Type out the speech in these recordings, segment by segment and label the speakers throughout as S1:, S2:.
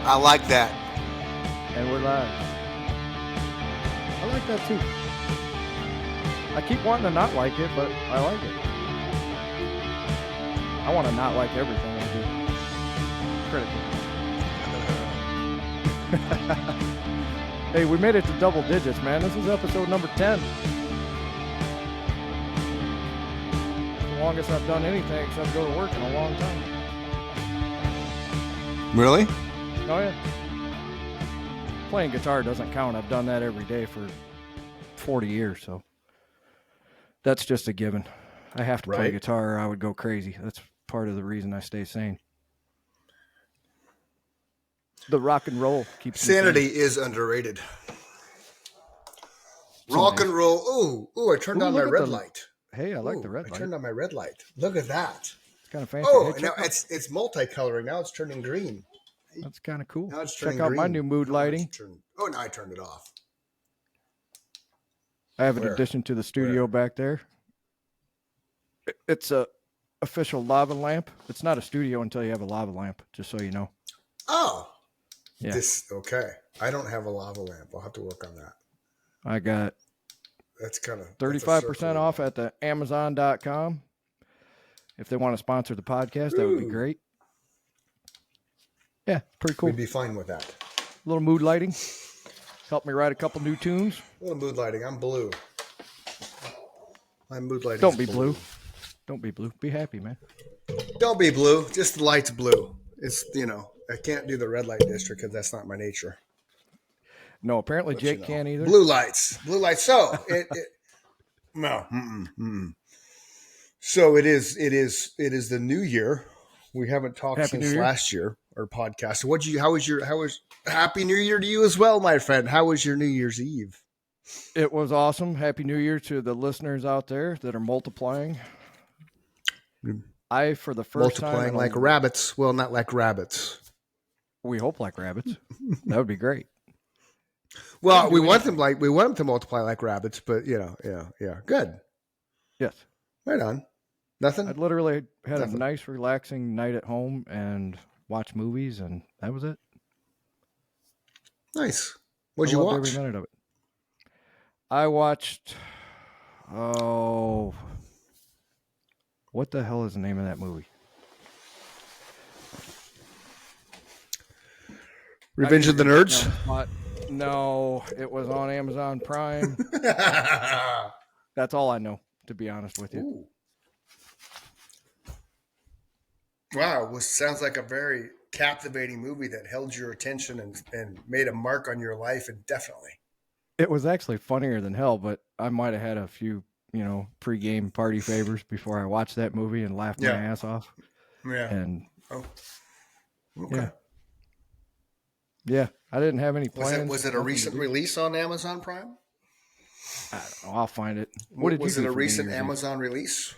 S1: I like that.
S2: And we're live. I like that too. I keep wanting to not like it, but I like it. I want to not like everything I do. Critical. Hey, we made it to double digits, man. This is episode number 10. The longest I've done anything except go to work in a long time.
S1: Really?
S2: Oh, yeah. Playing guitar doesn't count. I've done that every day for 40 years, so that's just a given. I have to play guitar or I would go crazy. That's part of the reason I stay sane. The rock and roll keeps
S1: sanity is underrated. Rock and roll. Ooh, I turned on my red light.
S2: Hey, I like the red light.
S1: I turned on my red light. Look at that.
S2: It's kind of fancy.
S1: Oh, hey, now it's multicoloring. Now it's turning green.
S2: That's kind of cool.
S1: Now it's turning
S2: Check out
S1: green.
S2: my new mood lighting.
S1: Now I turned it off.
S2: I have an addition to the studio back there. It's a official lava lamp. It's not a studio until you have a lava lamp, just so you know.
S1: Oh.
S2: Yeah.
S1: Okay. I don't have a lava lamp. I'll have to work on that.
S2: I got
S1: that's kind of
S2: 35% off at the Amazon.com. If they want to sponsor the podcast, that would be great. Yeah, pretty cool.
S1: We'd be fine with that.
S2: A little mood lighting. Help me write a couple new tunes.
S1: A little mood lighting. I'm blue. My mood lighting.
S2: Don't be blue. Don't be blue. Be happy, man.
S1: Don't be blue. Just the light's blue. It's, I can't do the red light district because that's not my nature.
S2: No, apparently Jake can't either.
S1: Blue lights. So no. So it is the new year. We haven't talked since last year or podcast. So how was Happy New Year to you as well, my friend. How was your New Year's Eve?
S2: It was awesome. Happy New Year to the listeners out there that are multiplying. I, for the first time,
S1: multiplying like rabbits. Well, not like rabbits.
S2: We hope like rabbits. That would be great.
S1: Well, we want them to multiply like rabbits, but yeah. Good.
S2: Yes.
S1: Right on. Nothing.
S2: I literally had a nice, relaxing night at home and watched movies, and that was it.
S1: Nice. What'd you watch?
S2: Every minute of it. I watched. Oh, what the hell is the name of that movie?
S1: Revenge of the Nerds?
S2: No, it was on Amazon Prime. That's all I know, to be honest with you.
S1: Ooh. Wow, sounds like a very captivating movie that held your attention and made a mark on your life indefinitely.
S2: It was actually funnier than hell, but I might have had a few, pre-game party favors before I watched that movie and laughed my ass off.
S1: Yeah.
S2: And
S1: okay.
S2: Yeah, I didn't have any plans.
S1: Was it a recent release on Amazon Prime?
S2: I don't know. I'll find it.
S1: Was it a recent Amazon release?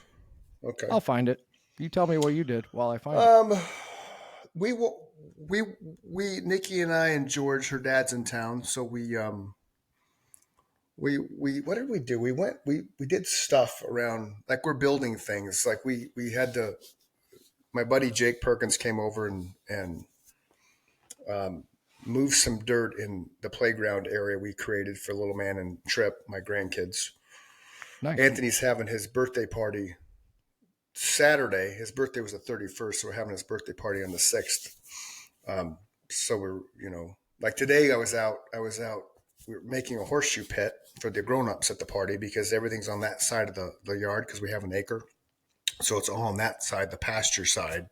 S1: Okay.
S2: I'll find it. You tell me what you did while I find it.
S1: We Nikki and I and George, her dad's in town, so we what did we do? We did stuff around, like we're building things. Like we had my buddy Jake Perkins came over and moved some dirt in the playground area we created for Little Man and Trip, my grandkids.
S2: Nice.
S1: Anthony's having his birthday party Saturday. His birthday was the 31st, so we're having his birthday party on the 6th. So we're, like today I was out, we were making a horseshoe pit for the grown-ups at the party because everything's on that side of the yard because we have an acre. So it's all on that side, the pasture side,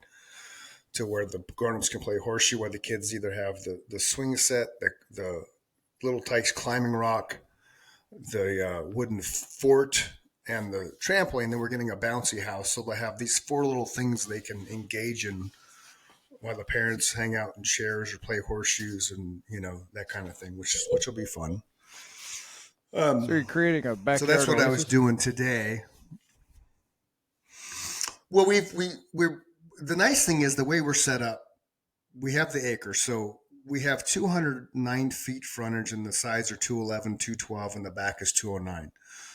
S1: to where the grown-ups can play horseshoe, where the kids either have the swing set, the Little Tykes climbing rock, the wooden fort, and the trampoline. Then we're getting a bouncy house. So they have these 4 little things they can engage in while the parents hang out in chairs or play horseshoes and, that kind of thing, which will be fun.
S2: So you're creating a backyard.
S1: So that's what I was doing today. Well, we're the nice thing is the way we're set up, we have the acre. So we have 209 feet frontage and the sides are 211, 212 and the back is 209.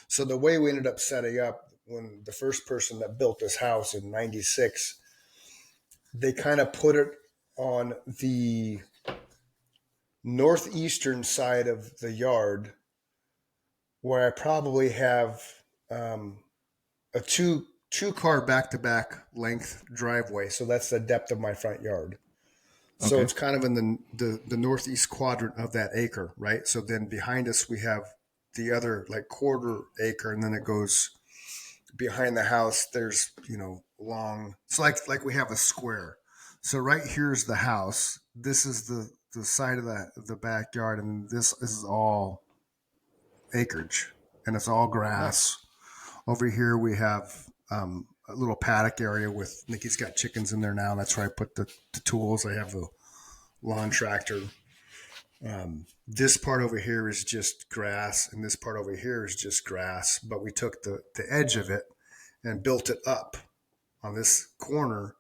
S1: So the way we ended up setting up, when the first person that built this house in 96, they kind of put it on the northeastern side of the yard where I probably have a two car back to back length driveway. So that's the depth of my front yard. So
S2: Okay.
S1: it's kind of in the northeast quadrant of that acre, right? So then behind us we have the other like quarter acre, and then it goes behind the house. There's long. It's like we have a square. So right here's the house. This is the side of the backyard, and this is all acreage, and it's all
S2: Nice.
S1: grass. Over here we have a little paddock area with Nikki's got chickens in there now. That's where I put the tools. I have the lawn tractor. This part over here is just grass, and this part over here is just grass. But we took the edge of it and built it up on this corner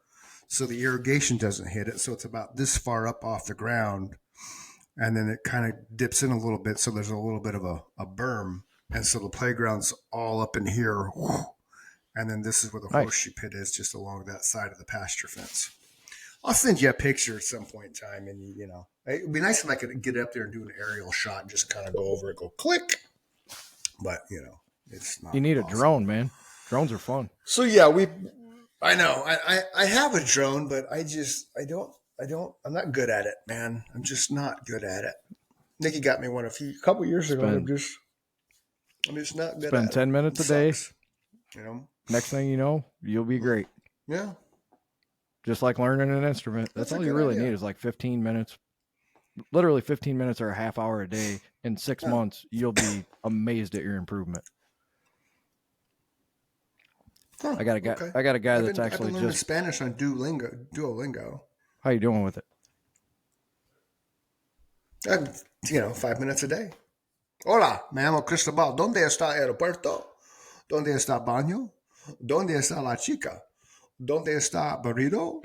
S1: so the irrigation doesn't hit it. So it's about this far up off the ground, and then it kind of dips in a little bit. So there's a little bit of a berm, and so the playground's all up in here. And then this is where the
S2: Nice.
S1: horseshoe pit is, just along that side of the pasture fence. I'll send you a picture at some point in time, and it'd be nice if I could get up there and do an aerial shot and just kind of go over it, go click. But it's not.
S2: You need
S1: possible.
S2: a drone, man. Drones are fun.
S1: So yeah, I know I have a drone, but I don't. I'm not good at it, man. I'm just not good at it. Nikki got me one a couple years ago. I'm just not good.
S2: Spend
S1: at
S2: 10
S1: it.
S2: minutes
S1: It
S2: a day.
S1: sucks,
S2: Next thing you know, you'll be great.
S1: Yeah.
S2: Just like learning an instrument. That's all you really need is like 15 minutes. Literally 15 minutes or a half hour a day. In 6 months, you'll be amazed at your improvement.
S1: Huh,
S2: I got a guy. Okay. I got a guy that's actually
S1: I've been learning Spanish on Duolingo.
S2: How you doing with it?
S1: 5 minutes a day. Hola, me llamo Cristobal. ¿Dónde está el aeropuerto? ¿Dónde está el baño? ¿Dónde está la chica? ¿Dónde está burrito?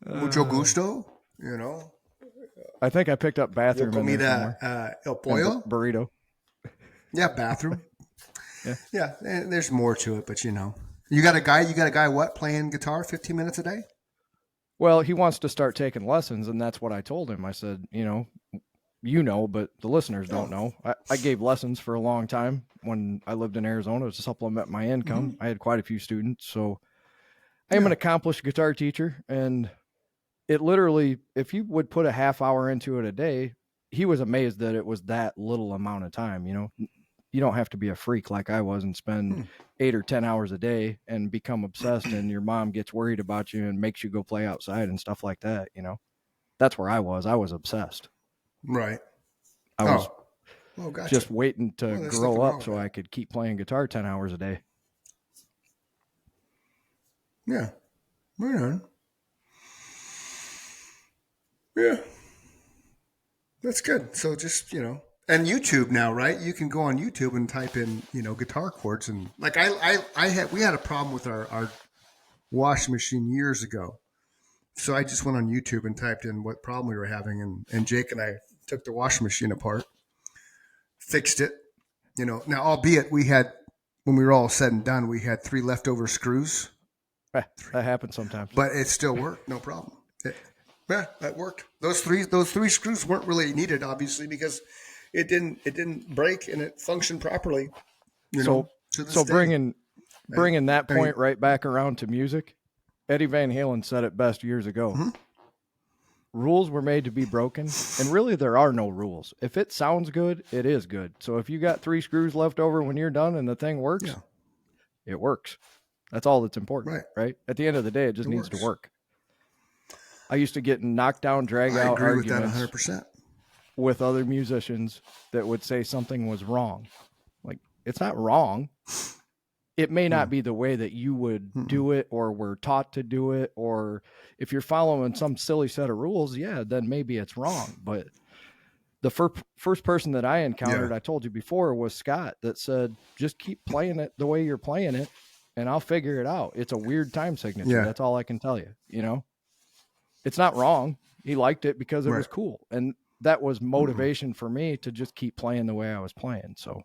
S1: Mucho gusto.
S2: I think I picked up bathroom.
S1: Comida el pollo.
S2: Burrito.
S1: Yeah, bathroom. Yeah. And there's more to it, but you got a guy what playing guitar 15 minutes a day?
S2: Well, he wants to start taking lessons, and that's what I told him. I said, but the listeners don't know. I gave lessons for a long time when I lived in Arizona to supplement my income. Mm-hmm. I had quite a few students, so I am an accomplished guitar teacher, and it literally, if you would put a half hour into it a day, he was amazed that it was that little amount of time. You don't have to be a freak like I was and spend 8 or 10 hours a day and become obsessed, and your mom gets worried about you and makes you go play outside and stuff like that. That's where I was. I was obsessed.
S1: Right.
S2: I was
S1: gotcha.
S2: just waiting to grow up so I could keep playing guitar 10 hours a day.
S1: Yeah. Right on. Yeah. That's good. So just, and YouTube now, right? You can go on YouTube and type in, guitar chords, and like we had a problem with our washing machine years ago. So I just went on YouTube and typed in what problem we were having, and Jake and I took the washing machine apart, fixed it, now, albeit we had, when we were all said and done, we had 3 leftover screws.
S2: That happens sometimes,
S1: but it still worked. No problem. That worked. Those three screws weren't really needed, obviously, because it didn't break and it functioned properly.
S2: So bringing that point right back around to music, Eddie Van Halen said it best years ago. Mm-hmm. Rules were made to be broken, and really there are no rules. If it sounds good, it is good. So if you got 3 screws left over when you're done and the thing works, it works. That's all that's important, right? At the end of the day, it just needs to work. I used to get knocked down, drag out arguments
S1: with that 100%.
S2: With other musicians that would say something was wrong. Like, it's not wrong. It may not be the way that you would do it or were taught to do it, or if you're following some silly set of rules, then maybe it's wrong. But the first person that I encountered, I told you before, was Scott, that said, just keep playing it the way you're playing it, and I'll figure it out. It's a weird time signature. Yeah. That's all I can tell you, It's not wrong. He liked it because it was cool. And that was motivation for me to just keep playing the way I was playing. So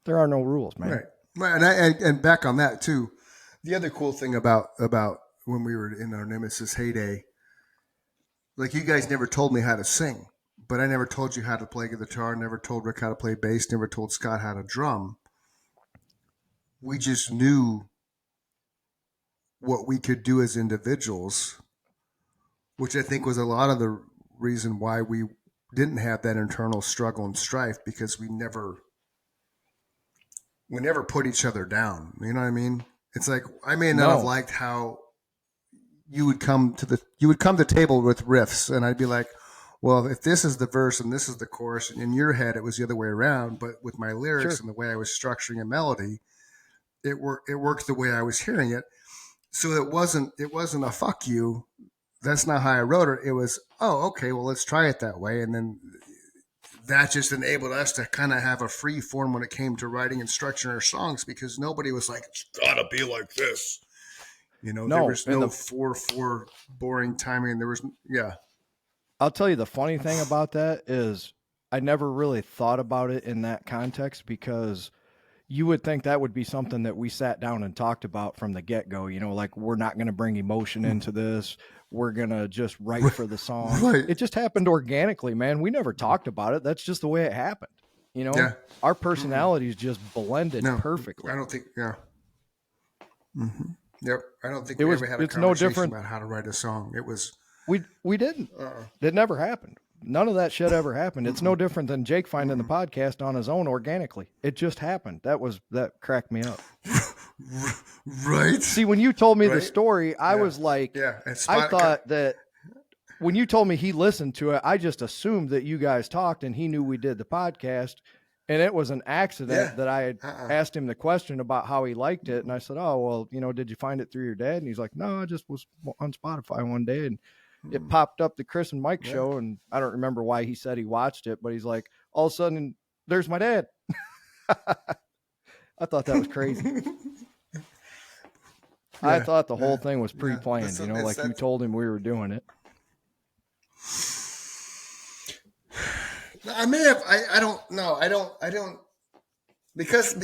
S2: there are no rules, man.
S1: Right. And back on that too. The other cool thing about when we were in our Nemesis heyday, like you guys never told me how to sing, but I never told you how to play guitar, never told Rick how to play bass, never told Scott how to drum. We just knew what we could do as individuals, which I think was a lot of the reason why we didn't have that internal struggle and strife, because we never put each other down. You know what I mean? It's like I may not have
S2: No,
S1: liked how you would come to table with riffs, and I'd be like, well, if this is the verse and this is the chorus, and in your head it was the other way around, but with my lyrics
S2: sure.
S1: and the way I was structuring a melody, it worked the way I was hearing it. So it wasn't a fuck you. That's not how I wrote it. It was, oh, okay, well, let's try it that way. And then that just enabled us to kind of have a free form when it came to writing and structuring our songs, because nobody was like, it's gotta be like this. There
S2: No,
S1: was
S2: and
S1: no
S2: the
S1: 4/4 boring timing. There was, yeah,
S2: I'll tell you the funny thing about that is I never really thought about it in that context because you would think that would be something that we sat down and talked about from the get-go, like we're not going to bring emotion into this. We're going to just write for the song.
S1: right,
S2: It just happened organically, man. We never talked about it. That's just the way it happened.
S1: yeah,
S2: Our
S1: mm-mm.
S2: personalities just blended
S1: No, I
S2: perfectly.
S1: don't think, yeah, yep, I don't think
S2: It
S1: we
S2: was
S1: ever had a
S2: it's no
S1: conversation
S2: different.
S1: about how to write a song. It was,
S2: We didn't.
S1: uh,
S2: It never happened. None of that shit ever happened. It's no
S1: mm-mm,
S2: different than Jake finding the
S1: mm-mm.
S2: podcast on his own organically. It just happened. That cracked me up.
S1: Right,
S2: See, when you told me the
S1: right,
S2: story, I
S1: yeah,
S2: was like,
S1: yeah, and
S2: I
S1: spot,
S2: thought that when you told me he listened to it, I just assumed that you guys talked and he knew we did the podcast. And it was an
S1: yeah,
S2: accident that I had
S1: uh-uh.
S2: asked him the question about how he liked it. And I said, oh, well, did you find it through your dad? And he's like, no, I just was on Spotify one day and it
S1: Mm,
S2: popped up the Chris and Mike
S1: yeah.
S2: show. And I don't remember why he said he watched it, but he's like, all of a sudden, there's my dad. I thought that was crazy. I
S1: Yeah,
S2: thought the whole
S1: yeah,
S2: thing was
S1: yeah.
S2: pre-planned,
S1: It's
S2: like you
S1: that.
S2: told him we were doing it.
S1: I may have. I don't know. I don't. Because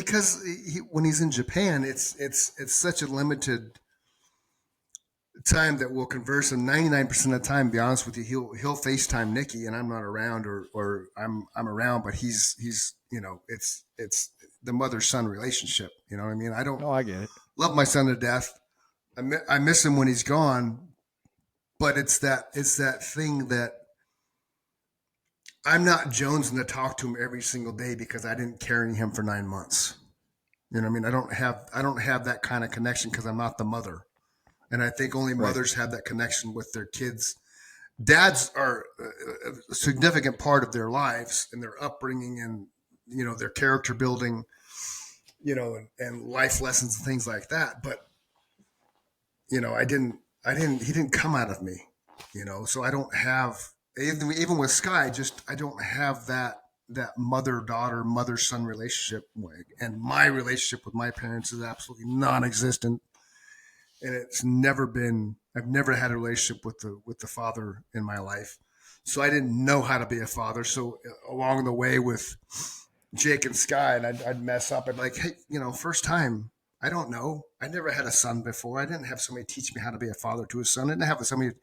S1: when he's in Japan, it's such a limited time that we'll converse. And 99% of the time, to be honest with you, he'll FaceTime Nikki, and I'm not around, or I'm around, but he's it's the mother son relationship. You know what I mean? I don't
S2: No, I get it.
S1: love my son to death. I miss him when he's gone, but it's that thing that I'm not jonesing to talk to him every single day because I didn't carry him for 9 months. You know what I mean? I don't have that kind of connection because I'm not the mother. And I think only
S2: Right.
S1: mothers have that connection with their kids. Dads are a significant part of their lives and their upbringing and their character building, and life lessons and things like that. But he didn't come out of me, so I don't have, even with Sky, just I don't have that mother daughter, mother son relationship. And my relationship with my parents is absolutely non-existent, and I've never had a relationship with the father in my life, so I didn't know how to be a father. So along the way with Jake and Sky, and I'd mess up. I'd be like, hey, first time. I don't know. I never had a son before. I didn't have somebody teach me how to be a father to a son. I didn't have somebody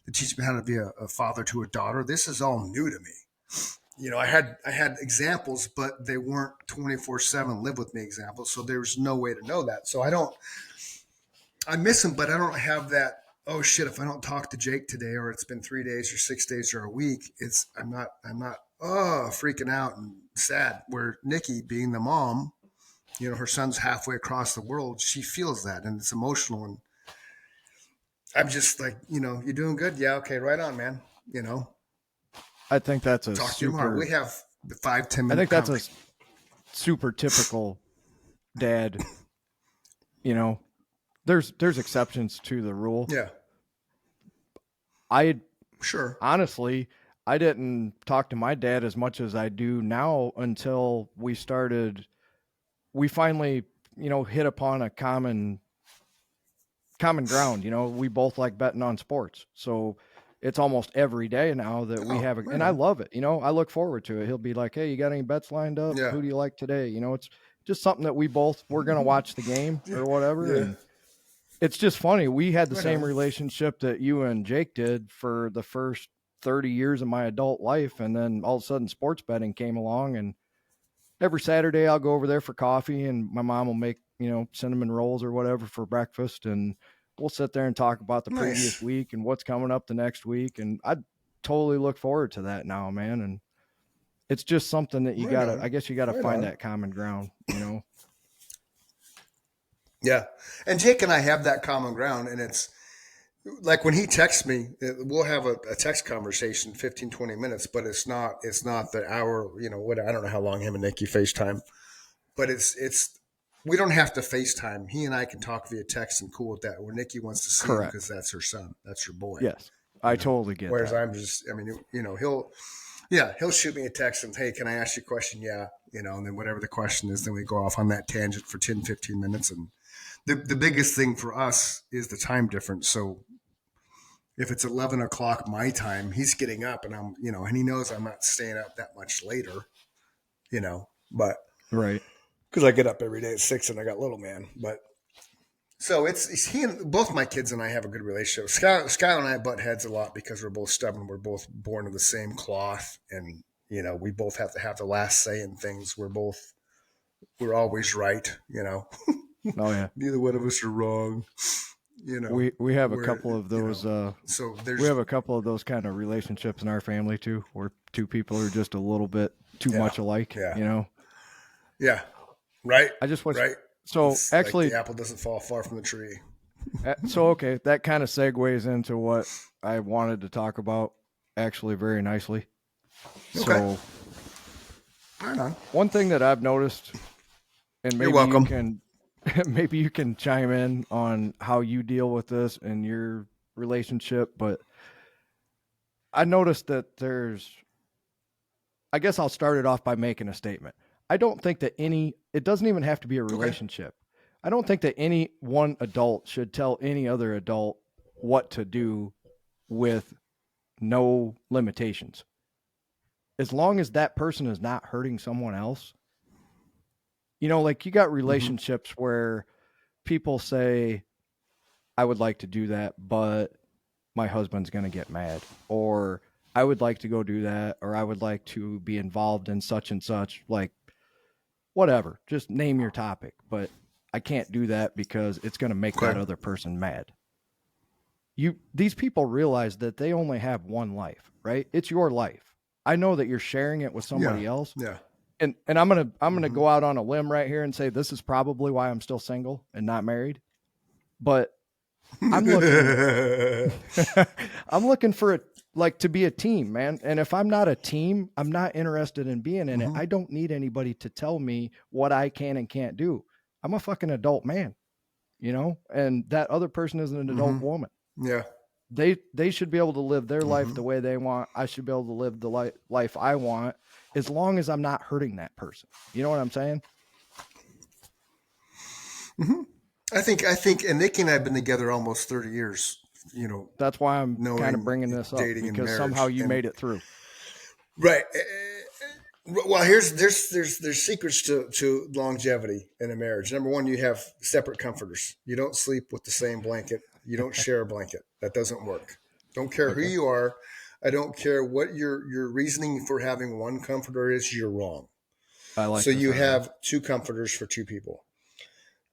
S1: to teach me how to be a father to a daughter. This is all new to me. I had examples, but they weren't 24/7 live with me examples. So there's no way to know that. So I miss him, but I don't have that. Oh shit! If I don't talk to Jake today, or it's been 3 days or 6 days or a week, I'm not freaking out and sad. Where Nikki, being the mom, her son's halfway across the world, she feels that, and it's emotional. And I'm just like, you're doing good, yeah, okay, right on, man.
S2: I think that's a
S1: Talk to you tomorrow.
S2: super.
S1: We have the 5-10
S2: I
S1: minute
S2: think that's a
S1: conversation.
S2: super typical dad. You know, there's exceptions to the rule.
S1: Yeah,
S2: I
S1: sure.
S2: honestly, I didn't talk to my dad as much as I do now until we finally, hit upon a common ground. We both like betting on sports. So it's almost every day now that we
S1: Oh,
S2: have
S1: right
S2: and I
S1: on.
S2: love it. I look forward to it. He'll be like, "Hey, you got any bets lined up?
S1: Yeah,
S2: Who do you like today?" It's just something that we're going to watch the game or whatever.
S1: yeah,
S2: And It's just funny. We had the
S1: Right
S2: same
S1: on.
S2: relationship that you and Jake did for the first 30 years of my adult life. And then all of a sudden sports betting came along, and every Saturday I'll go over there for coffee, and my mom will make, cinnamon rolls or whatever for breakfast. And we'll sit there and talk about the previous
S1: Nice.
S2: week and what's coming up the next week. And I totally look forward to that now, man. And it's just something that
S1: Right on.
S2: I guess you gotta
S1: Right
S2: find
S1: on.
S2: that common ground,
S1: Yeah. And Jake and I have that common ground. And it's like when he texts me, we'll have a text conversation, 15, 20 minutes, but it's not the hour, what, I don't know how long him and Nikki FaceTime, but we don't have to FaceTime. He and I can talk via text and cool with that. Where Nikki wants to see him because
S2: Correct.
S1: that's her son. That's her boy.
S2: Yes. I totally get
S1: Whereas
S2: that.
S1: I'm just, I mean, he'll shoot me a text and, hey, can I ask you a question? Yeah. And then whatever the question is, then we go off on that tangent for 10, 15 minutes. And the biggest thing for us is the time difference. So if it's 11 o'clock my time, he's getting up and and he knows I'm not staying up that much later, but
S2: Right.
S1: because I get up every day at 6 and I got little man. But so it's he and both my kids and I have a good relationship. Skylar and I butt heads a lot because we're both stubborn. We're both born of the same cloth, and we both have to have the last say in things. We're always right.
S2: Oh yeah.
S1: Neither one of us are wrong.
S2: We have a
S1: we're
S2: couple of those
S1: so
S2: we
S1: there's
S2: have a couple of those kind of relationships in our family too, where two people are just a little bit too
S1: yeah
S2: much alike,
S1: yeah yeah right
S2: I just wish
S1: right.
S2: so
S1: It's like
S2: actually
S1: the apple doesn't fall far from the tree.
S2: okay, that kind of segues into what I wanted to talk about actually very nicely.
S1: Okay,
S2: So
S1: right on.
S2: one thing that I've noticed, and
S1: You're
S2: maybe you
S1: welcome.
S2: can maybe you can chime in on how you deal with this in your relationship, but I noticed that I guess I'll start it off by making a statement. I don't think that it doesn't even have to be a
S1: Okay.
S2: relationship. I don't think that any one adult should tell any other adult what to do with no limitations. As long as that person is not hurting someone else. Like you got
S1: Mm-hmm.
S2: relationships where people say, I would like to do that, but my husband's going to get mad. Or I would like to go do that. Or I would like to be involved in such and such. Like, whatever. Just name your topic. But I can't do that because it's going to make that
S1: Okay.
S2: other person mad. These people realize that they only have one life, right? It's your life. I know that you're sharing it with
S1: Yeah.
S2: somebody else.
S1: Yeah.
S2: And I'm gonna
S1: Mm-hmm.
S2: go out on a limb right here and say this is probably why I'm still single and not married. But I'm looking I'm looking for to be a team, man. And if I'm not a team, I'm not interested in being in it.
S1: Mm-hmm.
S2: I don't need anybody to tell me what I can and can't do. I'm a fucking adult man, and that other person is an adult
S1: Mm-hmm.
S2: woman.
S1: Yeah.
S2: They should be able to live their life
S1: Mm-hmm.
S2: the way they want. I should be able to live the life I want, as long as I'm not hurting that person. You know what I'm saying?
S1: Mm-hmm. I think, and Nikki and I have been together almost 30 years.
S2: That's why I'm kind of
S1: Knowing
S2: bringing this up,
S1: dating and
S2: because somehow
S1: marriage,
S2: you
S1: and
S2: made it through.
S1: right. Well, there's secrets to longevity in a marriage. Number one, you have separate comforters. You don't sleep with the same blanket. You don't share a blanket. That doesn't work. Don't care who
S2: Okay.
S1: you are. I don't care what your reasoning for having one comforter is. You're wrong.
S2: I like
S1: So
S2: this
S1: you
S2: already.
S1: have two comforters for two people.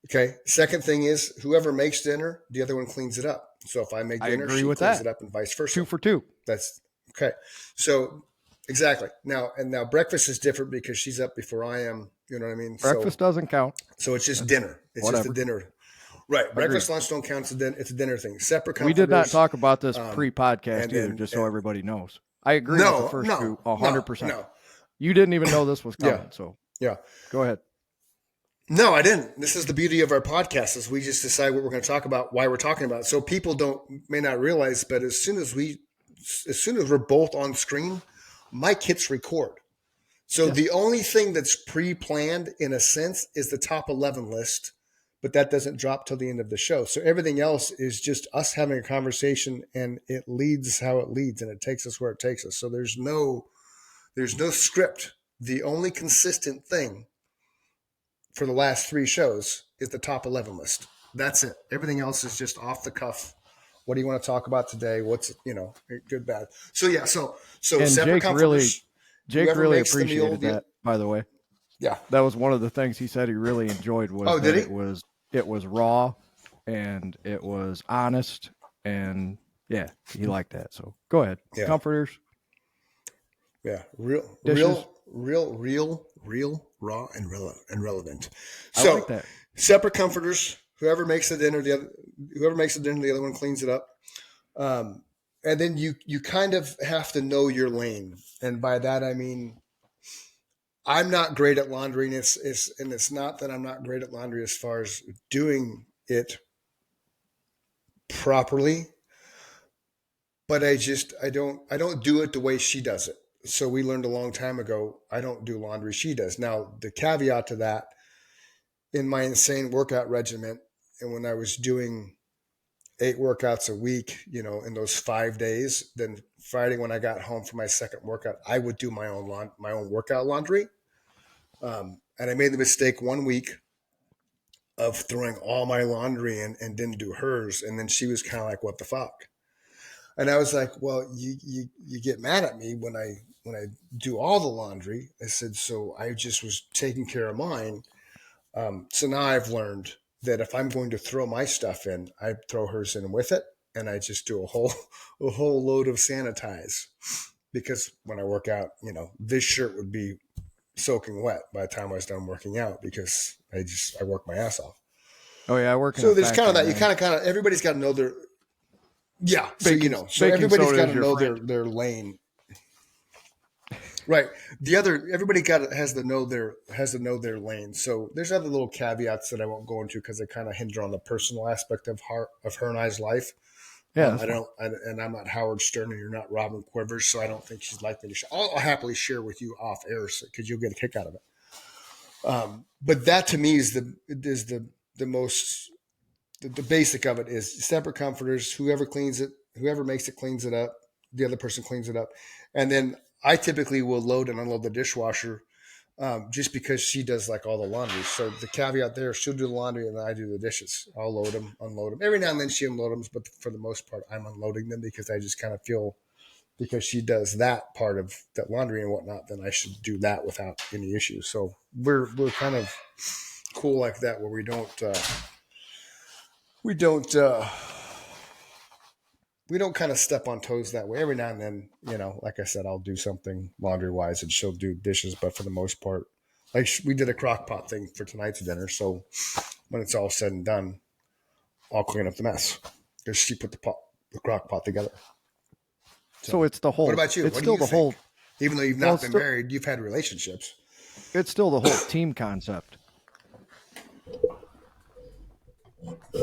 S1: Okay. Second thing is whoever makes dinner, the other one cleans it up. So if I make
S2: I
S1: dinner,
S2: agree
S1: she
S2: with
S1: cleans it
S2: that.
S1: up, and vice versa.
S2: 2 for 2.
S1: That's okay. So exactly. Now breakfast is different because she's up before I am. You know what I mean?
S2: Breakfast doesn't count.
S1: So it's just
S2: That's
S1: dinner. It's just a
S2: whatever.
S1: dinner. Right.
S2: Agreed.
S1: Breakfast, lunch don't count. It's a dinner thing. Separate
S2: We did not
S1: comforters.
S2: talk about this
S1: Um,
S2: pre-podcast
S1: and
S2: either,
S1: then
S2: just so everybody knows. I agree with the
S1: no,
S2: first
S1: no,
S2: two
S1: no,
S2: 100%.
S1: no.
S2: You didn't even know this was
S1: Yeah,
S2: coming, so
S1: yeah.
S2: go ahead.
S1: No, I didn't. This is the beauty of our podcast is we just decide what we're going to talk about, why we're talking about it. So people may not realize, but as soon as we're both on screen, Mike hits record. So
S2: Yes.
S1: the only thing that's pre-planned in a sense is the top 11 list, but that doesn't drop till the end of the show. So everything else is just us having a conversation, and it leads how it leads, and it takes us where it takes us. So there's no script. The only consistent thing for the last three shows is the top 11 list. That's it. Everything else is just off the cuff. What do you want to talk about today? What's, good, bad. So yeah, so
S2: And
S1: separate comforters.
S2: Jake
S1: Whoever
S2: really
S1: makes the meal,
S2: appreciated that, by the way.
S1: Yeah.
S2: That was one of the things he said he really enjoyed was
S1: Oh, did
S2: that
S1: he?
S2: it was raw and it was honest, and yeah, he liked that. So go ahead.
S1: Yeah.
S2: Comforters.
S1: Yeah. Real,
S2: Dishes.
S1: raw and relevant.
S2: I
S1: So
S2: like that.
S1: separate comforters. Whoever makes the dinner, the other one cleans it up. And then you kind of have to know your lane. And by that, I mean, I'm not great at laundry, and it's not that I'm not great at laundry as far as doing it properly, but I don't do it the way she does it. So we learned a long time ago, I don't do laundry, she does. Now, the caveat to that, in my insane workout regimen, and when I was doing 8 workouts a week, in those 5 days, then Friday when I got home for my second workout, I would do my own workout laundry. And I made the mistake one week of throwing all my laundry in and didn't do hers. And then she was kind of like, "What the fuck?" And I was like, "Well, you get mad at me when I do all the laundry." I said, "So I just was taking care of mine." So now I've learned that if I'm going to throw my stuff in, I throw hers in with it, and I just do a whole load of sanitize. Because when I work out, this shirt would be soaking wet by the time I was done working out because I work my ass off.
S2: Oh yeah, I work in
S1: So
S2: a
S1: there's kind
S2: factory,
S1: of that. You
S2: man.
S1: kind of everybody's got to know their yeah.
S2: Baking,
S1: So
S2: baking
S1: everybody's
S2: soda
S1: got
S2: is
S1: to
S2: your
S1: know
S2: friend.
S1: their lane. Right. Everybody has to know their lane. So there's other little caveats that I won't go into because they kind of hinder on the personal aspect of her and I's life.
S2: Yeah, that's fine.
S1: And I'm not Howard Stern, and you're not Robin Quivers, so I don't think she's likely to share. I'll happily share with you off air because you'll get a kick out of it. But that to me is the most the basic of it is separate comforters. Whoever makes it cleans it up. The other person cleans it up, and then I typically will load and unload the dishwasher, just because she does like all the laundry. So the caveat there, she'll do the laundry and then I do the dishes. I'll load them, unload them. Every now and then she unload them, but for the most part, I'm unloading them because I just kind of feel because she does that part of that laundry and whatnot, then I should do that without any issues. So we're kind of cool like that where we don't we don't kind of step on toes that way. Every now and then, like I said, I'll do something laundry wise and she'll do dishes, but for the most part, like we did a crock pot thing for tonight's dinner. So when it's all said and done, I'll clean up the mess because she put the crock pot together.
S2: So it's the whole.
S1: What about you?
S2: It's
S1: What do
S2: still
S1: you
S2: the
S1: think?
S2: whole.
S1: Even though you've
S2: Well,
S1: not been married, you've had relationships.
S2: it's still the whole team concept.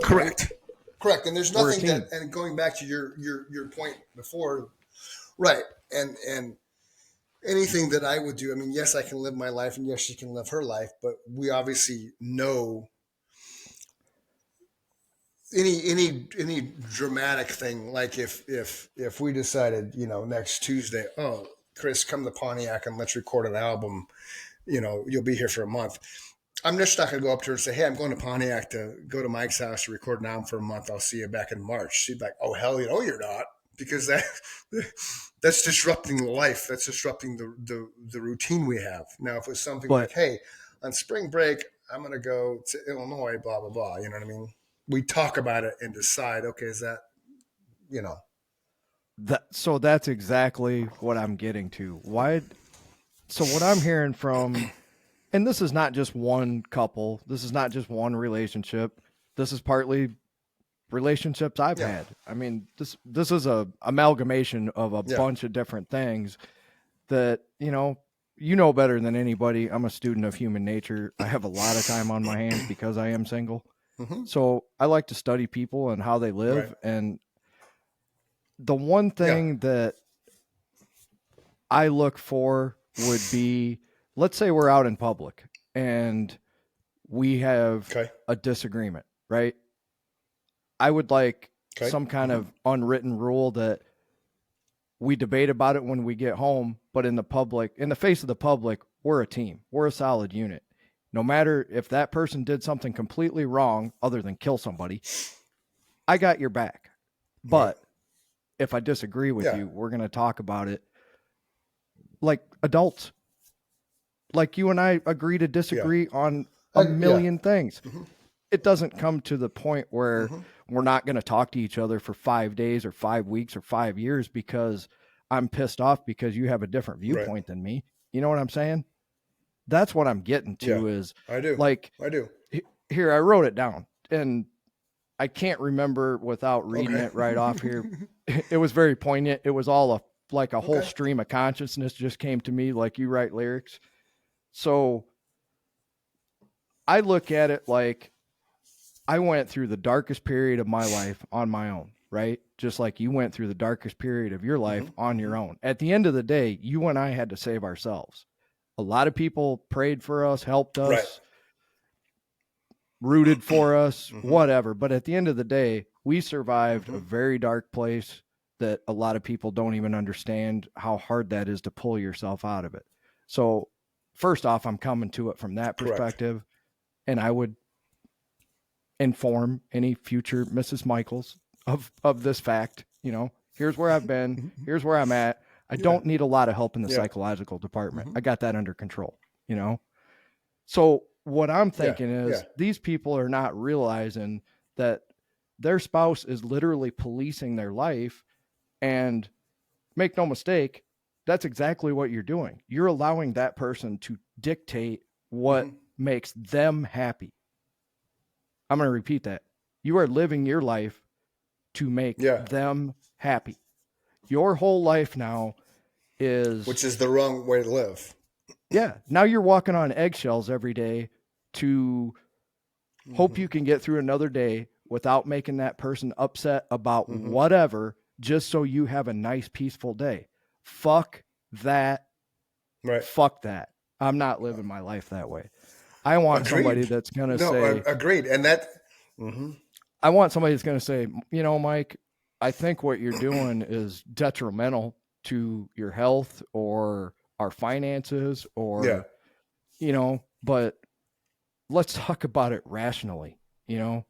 S1: Correct. Correct. And there's
S2: We're a
S1: nothing
S2: team.
S1: and going back to your point before, right. And anything that I would do, I mean, yes, I can live my life and yes, she can live her life, but we obviously know any dramatic thing, like if we decided, next Tuesday, oh, Chris, come to Pontiac and let's record an album, you'll be here for a month. I'm just not going to go up to her and say, hey, I'm going to Pontiac to go to Mike's house to record an album for a month. I'll see you back in March. She'd be like, oh, hell, you're not. Because that's disrupting the life. That's disrupting the routine we have. Now, if it's something like, hey, on spring break, I'm going to go to Illinois, blah, blah, blah. You know what I mean? We talk about it and decide, okay, is that,
S2: So that's exactly what I'm getting to. Why? So what I'm hearing from, and this is not just one couple. This is not just one relationship. This is partly relationships I've had. I mean, this is a amalgamation of a bunch of different things that, you know better than anybody. I'm a student of human nature. I have a lot of time on my hands because I am single.
S1: Mm-hmm.
S2: So I like to study people and how they live. Right. And the one thing that I look for would be, let's say we're out in public and we have a disagreement, right? I would like some kind of unwritten rule that we debate about it when we get home, but in the face of the public, we're a team. We're a solid unit. No matter if that person did something completely wrong other than kill somebody, I got your back. But if I disagree with you, we're going to talk about it like adults. Like you and I agree to disagree on a million things.
S1: Mm-hmm.
S2: It doesn't come to the point where we're not going to talk to each other for 5 days or 5 weeks or 5 years because I'm pissed off because you have a different viewpoint than me. You know what I'm saying? That's what I'm getting to is
S1: I do.
S2: Like,
S1: I do.
S2: Here, I wrote it down and I can't remember without reading it right off here. It was very poignant. It was all like a whole stream of consciousness just came to me, like you write lyrics. So I look at it like I went through the darkest period of my life on my own, right? Just like you went through the darkest period of your life on your own. At the end of the day, you and I had to save ourselves. A lot of people prayed for us, helped us, rooted for us, whatever. But at the end of the day, we survived a very dark place that a lot of people don't even understand how hard that is to pull yourself out of it. So first off, I'm coming to it from that perspective. And I would inform any future Mrs. Michaels of this fact. You know, here's where I've been, here's where I'm at. I don't need a lot of help in the psychological department. I got that under control, you know? So what I'm thinking is these people are not realizing that their spouse is literally policing their life. And make no mistake, that's exactly what you're doing. You're allowing that person to dictate what makes them happy. I'm going to repeat that. You are living your life to make them happy. Your whole life now is...
S1: Which is the wrong way to live.
S2: Yeah. Now you're walking on eggshells every day to hope you can get through another day without making that person upset about whatever, just so you have a nice, peaceful day. Fuck that.
S1: Right.
S2: Fuck that. I'm not living my life that way. I want somebody that's going to say...
S1: Agreed. And that...
S2: I want somebody that's going to say, you know, Mike, I think what you're doing is detrimental to your health or our finances or, you know, but let's talk about it rationally. You know,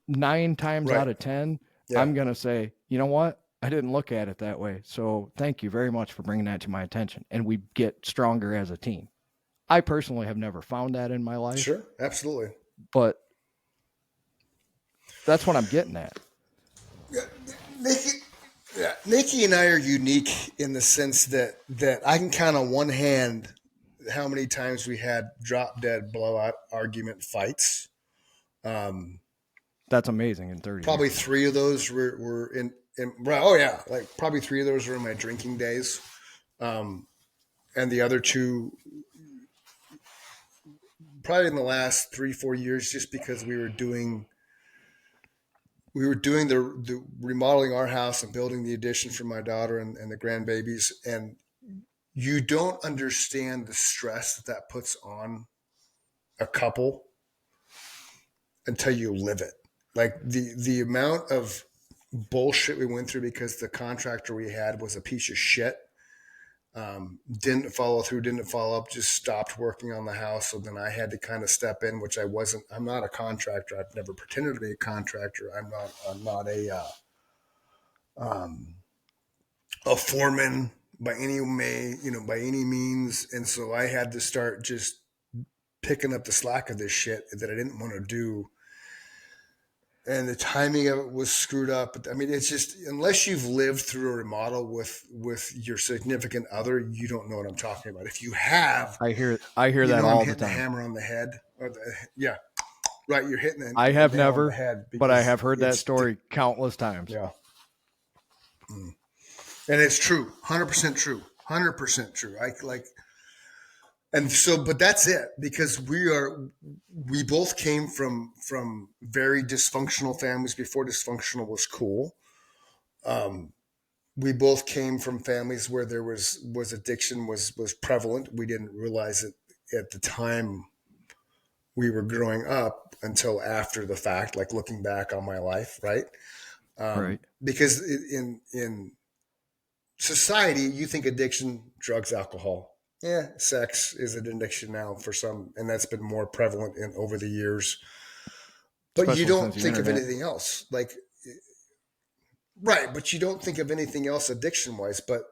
S2: 9 times out of 10, I'm going to say, you know what? I didn't look at it that way. So thank you very much for bringing that to my attention. And we get stronger as a team. I personally have never found that in my life.
S1: Sure. Absolutely.
S2: But that's what I'm getting at.
S1: Nikki and I are unique in the sense that I can count on one hand how many times we had drop dead blowout argument fights.
S2: That's amazing in 30
S1: probably
S2: years.
S1: 3 of those were in oh yeah, like probably 3 of those were in my drinking days. And the other 2 probably in the last 3-4 years, just because we were doing the remodeling our house and building the addition for my daughter and the grandbabies. And you don't understand the stress that puts on a couple until you live it. Like the amount of bullshit we went through because the contractor we had was a piece of shit. Didn't follow through, didn't follow up, just stopped working on the house. So then I had to kind of step in, which I wasn't. I'm not a contractor. I've never pretended to be a contractor. I'm not a foreman by any means. And so I had to start just picking up the slack of this shit that I didn't want to do. And the timing of it was screwed up. I mean, it's just, unless you've lived through a remodel with your significant other, you don't know what I'm talking about. If you have,
S2: I hear that all the time.
S1: The hammer on the head. Right. You're hitting.
S2: I have never, but I have heard that story countless times.
S1: Yeah. And it's true. 100% true. 100% true. And so, but that's it, because we both came from very dysfunctional families before dysfunctional was cool. We both came from families where there was addiction was prevalent. We didn't realize it at the time we were growing up until after the fact, like looking back on my life. Right.
S2: Right.
S1: Because in society, you think addiction, drugs, alcohol, Yeah, sex is an addiction now for some, and that's been more prevalent in over the years. But you
S2: especially since
S1: don't
S2: the
S1: think of
S2: internet.
S1: anything else, like right. But you don't think of anything else addiction wise. But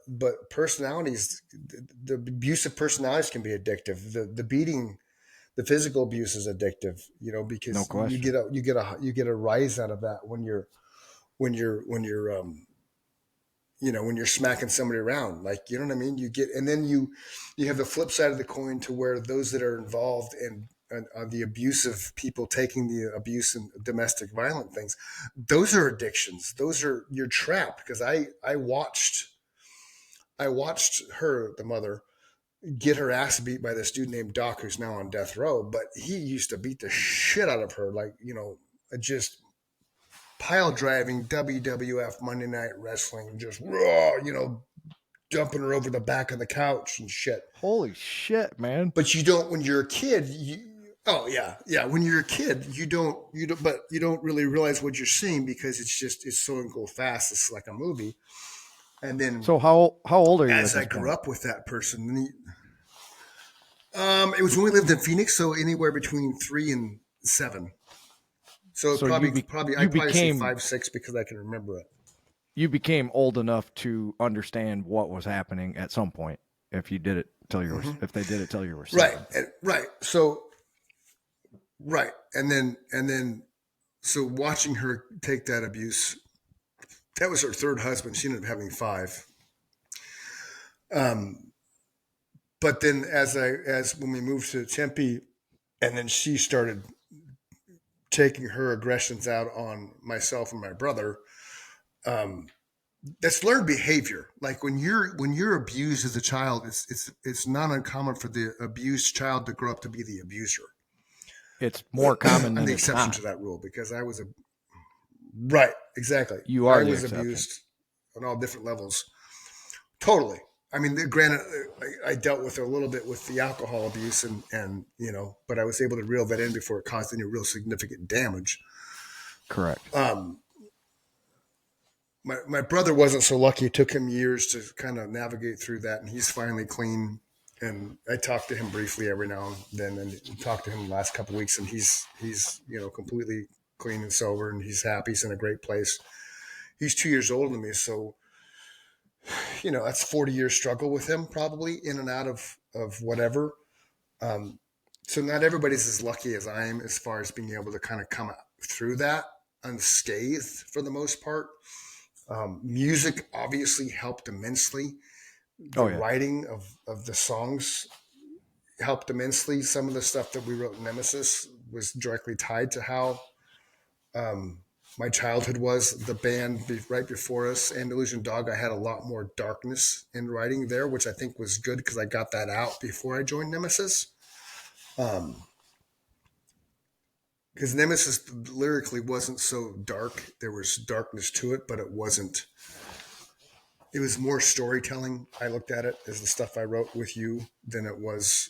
S1: personalities, the abusive personalities can be addictive. The beating, the physical abuse is addictive.
S2: No
S1: Because
S2: question.
S1: you get a rise out of that when you're when you're smacking somebody around, like, you know what I mean? You get, and then you have the flip side of the coin to where those that are involved in the abusive people taking the abuse and domestic violent things, those are addictions. Those are, you're trapped. Because I watched her, the mother, get her ass beat by this dude named Doc, who's now on death row. But he used to beat the shit out of her, like, just pile driving WWF Monday Night Wrestling, just raw, dumping her over the back of the couch and shit.
S2: Holy shit, man.
S1: But you don't, when you're a kid, oh yeah, yeah. When you're a kid, but you don't really realize what you're seeing because it's so go fast. It's like a movie. And then
S2: So how old are you at
S1: as I
S2: this
S1: grew
S2: point?
S1: up with that person, it was when we lived in Phoenix, so anywhere between 3 and 7. So
S2: So
S1: probably
S2: you
S1: I'd probably say
S2: became
S1: 5, 6 because I can remember it.
S2: you became old enough to understand what was happening at some point if you did it till you were
S1: Mm-hmm.
S2: if they did it till you were
S1: Right,
S2: 7.
S1: right. So right, and then so watching her take that abuse, that was her third husband. She ended up having 5. Um, but then as when we moved to Tempe, and then she started taking her aggressions out on myself and my brother. Um, that's learned behavior. Like when you're abused as a child, it's not uncommon for the abused child to grow up to be the abuser.
S2: It's more common
S1: I'm
S2: than
S1: the
S2: it's
S1: exception
S2: not.
S1: to that rule because I was a right, exactly.
S2: You
S1: I
S2: are the
S1: was
S2: exception.
S1: abused on all different levels. Totally. I mean, granted, I dealt with a little bit with the alcohol abuse, and but I was able to reel that in before it caused any real significant damage.
S2: Correct.
S1: Um, my brother wasn't so lucky. It took him years to kind of navigate through that, and he's finally clean. And I talk to him briefly every now and then, and talk to him the last couple of weeks, and he's completely clean and sober, and he's happy. He's in a great place. He's 2 years older than me, so that's 40 years struggle with him, probably in and out of whatever. Um, so not everybody's as lucky as I am as far as being able to kind of come through that unscathed for the most part. Music obviously helped immensely. The
S2: Oh yeah.
S1: writing of the songs helped immensely. Some of the stuff that we wrote in Nemesis was directly tied to how um, my childhood was. The band right before us, and Illusion Dog, I had a lot more darkness in writing there, which I think was good because I got that out before I joined Nemesis. Um, because Nemesis lyrically wasn't so dark. There was darkness to it, but it wasn't. It was more storytelling. I looked at it as the stuff I wrote with you than it was,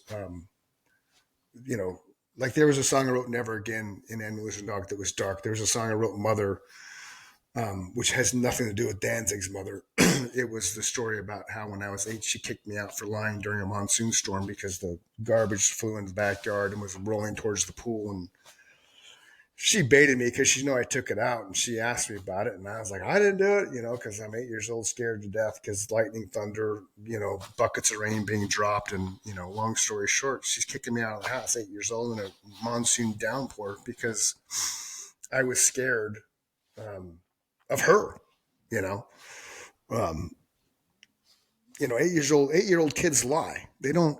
S1: you know, like there was a song I wrote Never Again in Illusion Dog that was dark. There was a song I wrote Mother, which has nothing to do with Danzig's mother. It was the story about how when I was 8, she kicked me out for lying during a monsoon storm because the garbage flew in the backyard and was rolling towards the pool, and she baited me because she knew I took it out, and she asked me about it, and I was like, I didn't do it, because I'm 8 years old, scared to death because lightning, thunder, buckets of rain being dropped, and long story short, she's kicking me out of the house, 8 years old, in a monsoon downpour because I was scared of her, you know. Um, 8-year-old kids lie. They don't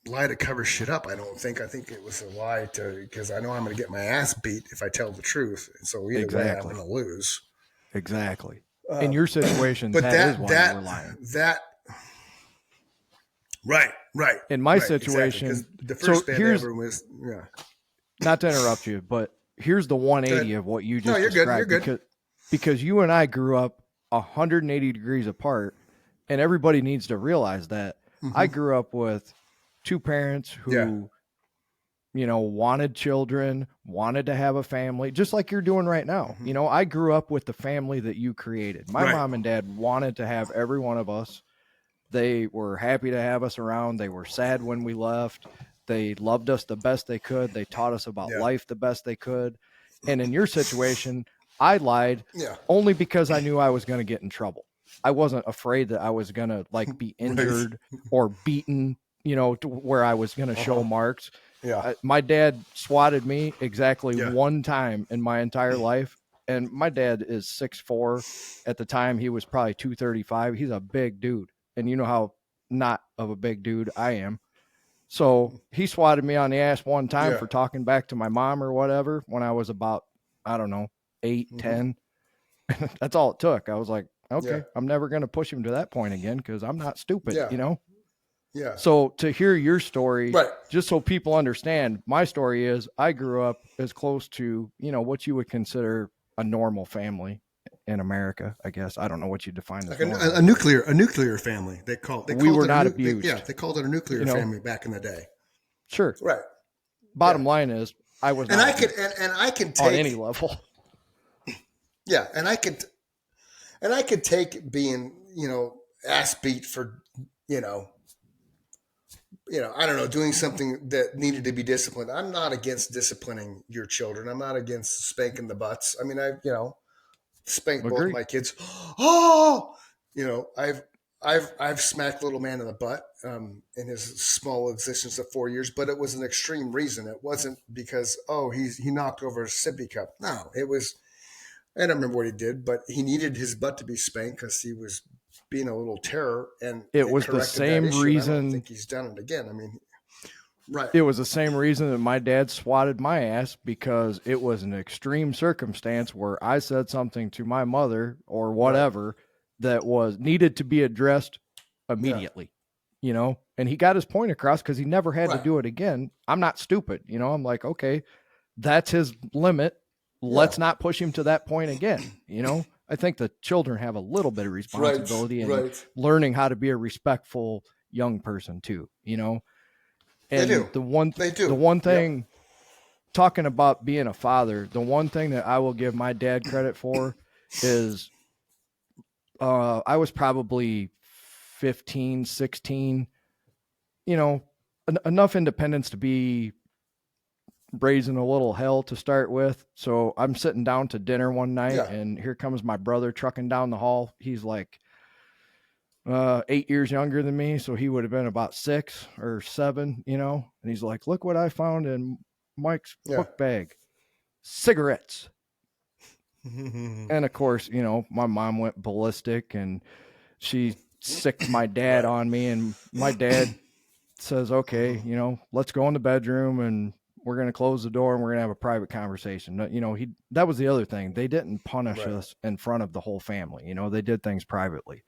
S1: lie to cover shit up. I don't think. I think it was a lie because I know I'm going to get my ass beat if I tell the truth. And so either way, I'm going
S2: Exactly.
S1: to lose.
S2: Exactly. In
S1: Um,
S2: your situations,
S1: but
S2: that is why you were lying.
S1: that right, right,
S2: In my
S1: right, exactly. Because
S2: situation,
S1: the
S2: so
S1: first band
S2: here's
S1: ever was
S2: not to interrupt you, but here's the
S1: Go
S2: 180
S1: ahead.
S2: of what you
S1: No,
S2: just
S1: you're good. You're
S2: described
S1: good.
S2: because you and I grew up 180 degrees apart, and everybody needs to realize that. I
S1: Mm-hmm.
S2: grew up with 2 parents
S1: Yeah.
S2: who wanted children, wanted to have a family, just like you're doing right now.
S1: Mm-hmm.
S2: I grew up with the family that you created. My
S1: Right.
S2: mom and dad wanted to have every one of us They were happy to have us around. They were sad when we left. They loved us the best they could. They taught us about life the best they could. And in your situation, I lied only because I knew I was going to get in trouble. I wasn't afraid that I was going to like be injured or beaten, you know, to where I was going to show marks.
S1: Yeah.
S2: My dad swatted me exactly one time in my entire life. And my dad is 6'4". At the time, he was probably 235. He's a big dude. And you know how not of a big dude I am. So he swatted me on the ass one time for talking back to my mom or whatever when I was about, I don't know, 8, 10. That's all it took. I was like, okay, I'm never going to push him to that point again because I'm not stupid, you know?
S1: Yeah.
S2: So to hear your story, just so people understand, my story is I grew up as close to, you know, what you would consider a normal family in America, I guess. I don't know what you define as
S1: like a nuclear family.
S2: We were not abused.
S1: They called it a nuclear family back in the day.
S2: Sure.
S1: Right.
S2: Bottom line is I was
S1: and
S2: not
S1: I could and I can take
S2: on any level.
S1: Yeah, and I could take being, you know, ass beat for, you know, I don't know, doing something that needed to be disciplined. I'm not against disciplining your children. I'm not against spanking the butts. I mean, spanked both my kids. Oh, I've smacked little man in the butt in his small existence of 4 years, but it was an extreme reason. It wasn't because he knocked over a sippy cup. No, it was. I don't remember what he did, but he needed his butt to be spanked because he was being a little terror, and
S2: it was the same reason.
S1: I don't think he's done it again. I mean, right.
S2: It was the same reason that my dad swatted my ass, because it was an extreme circumstance where I said something to my mother or whatever that was needed to be addressed immediately, you know, and he got his point across because he never had to do it again. I'm not stupid. You know, I'm like, okay, that's his limit. Let's not push him to that point again. You know, I think the children have a little bit of responsibility in learning how to be a respectful young person too, you know? And the one thing, talking about being a father, the one thing that I will give my dad credit for is I was probably 15, 16, you know, enough independence to be raising a little hell to start with. So I'm sitting down to dinner one night and here comes my brother trucking down the hall. He's like 8 years younger than me. So he would have been about 6 or 7, you know, and he's like, look what I found in Mike's book bag, cigarettes. And of course, you know, my mom went ballistic and she sicked my dad on me, and my dad says, okay, you know, let's go in the bedroom and we're going to close the door and we're going to have a private conversation. You know, that was the other thing. They didn't punish us in front of the whole family. You know, they did things privately,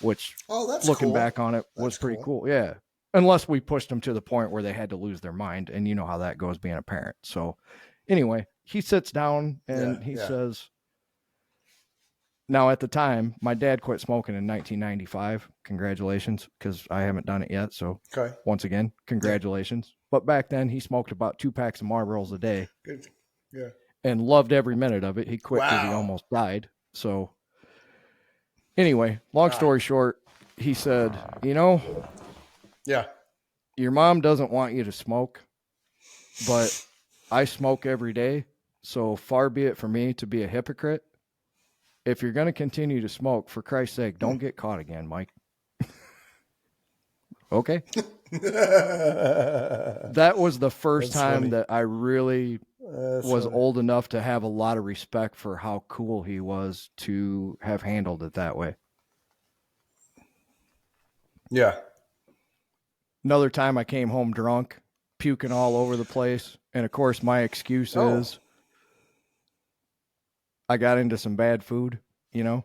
S2: which looking back on it was pretty cool. Yeah. Unless we pushed them to the point where they had to lose their mind. And you know how that goes being a parent. So anyway, he sits down and he says, now at the time, my dad quit smoking in 1995. Congratulations, because I haven't done it yet. So once again, congratulations. But back then he smoked about 2 packs of Marlboros a day.
S1: Good. Yeah.
S2: And loved every minute of it. He quit because he almost died. So anyway, long story short, he said, you know, your mom doesn't want you to smoke, but I smoke every day. So far be it for me to be a hypocrite. If you're going to continue to smoke, for Christ's sake, don't get caught again, Mike. Okay. That was the first time that I really was old enough to have a lot of respect for how cool he was to have handled it that way.
S1: Yeah.
S2: Another time I came home drunk, puking all over the place. And of course, my excuse is I got into some bad food, you know.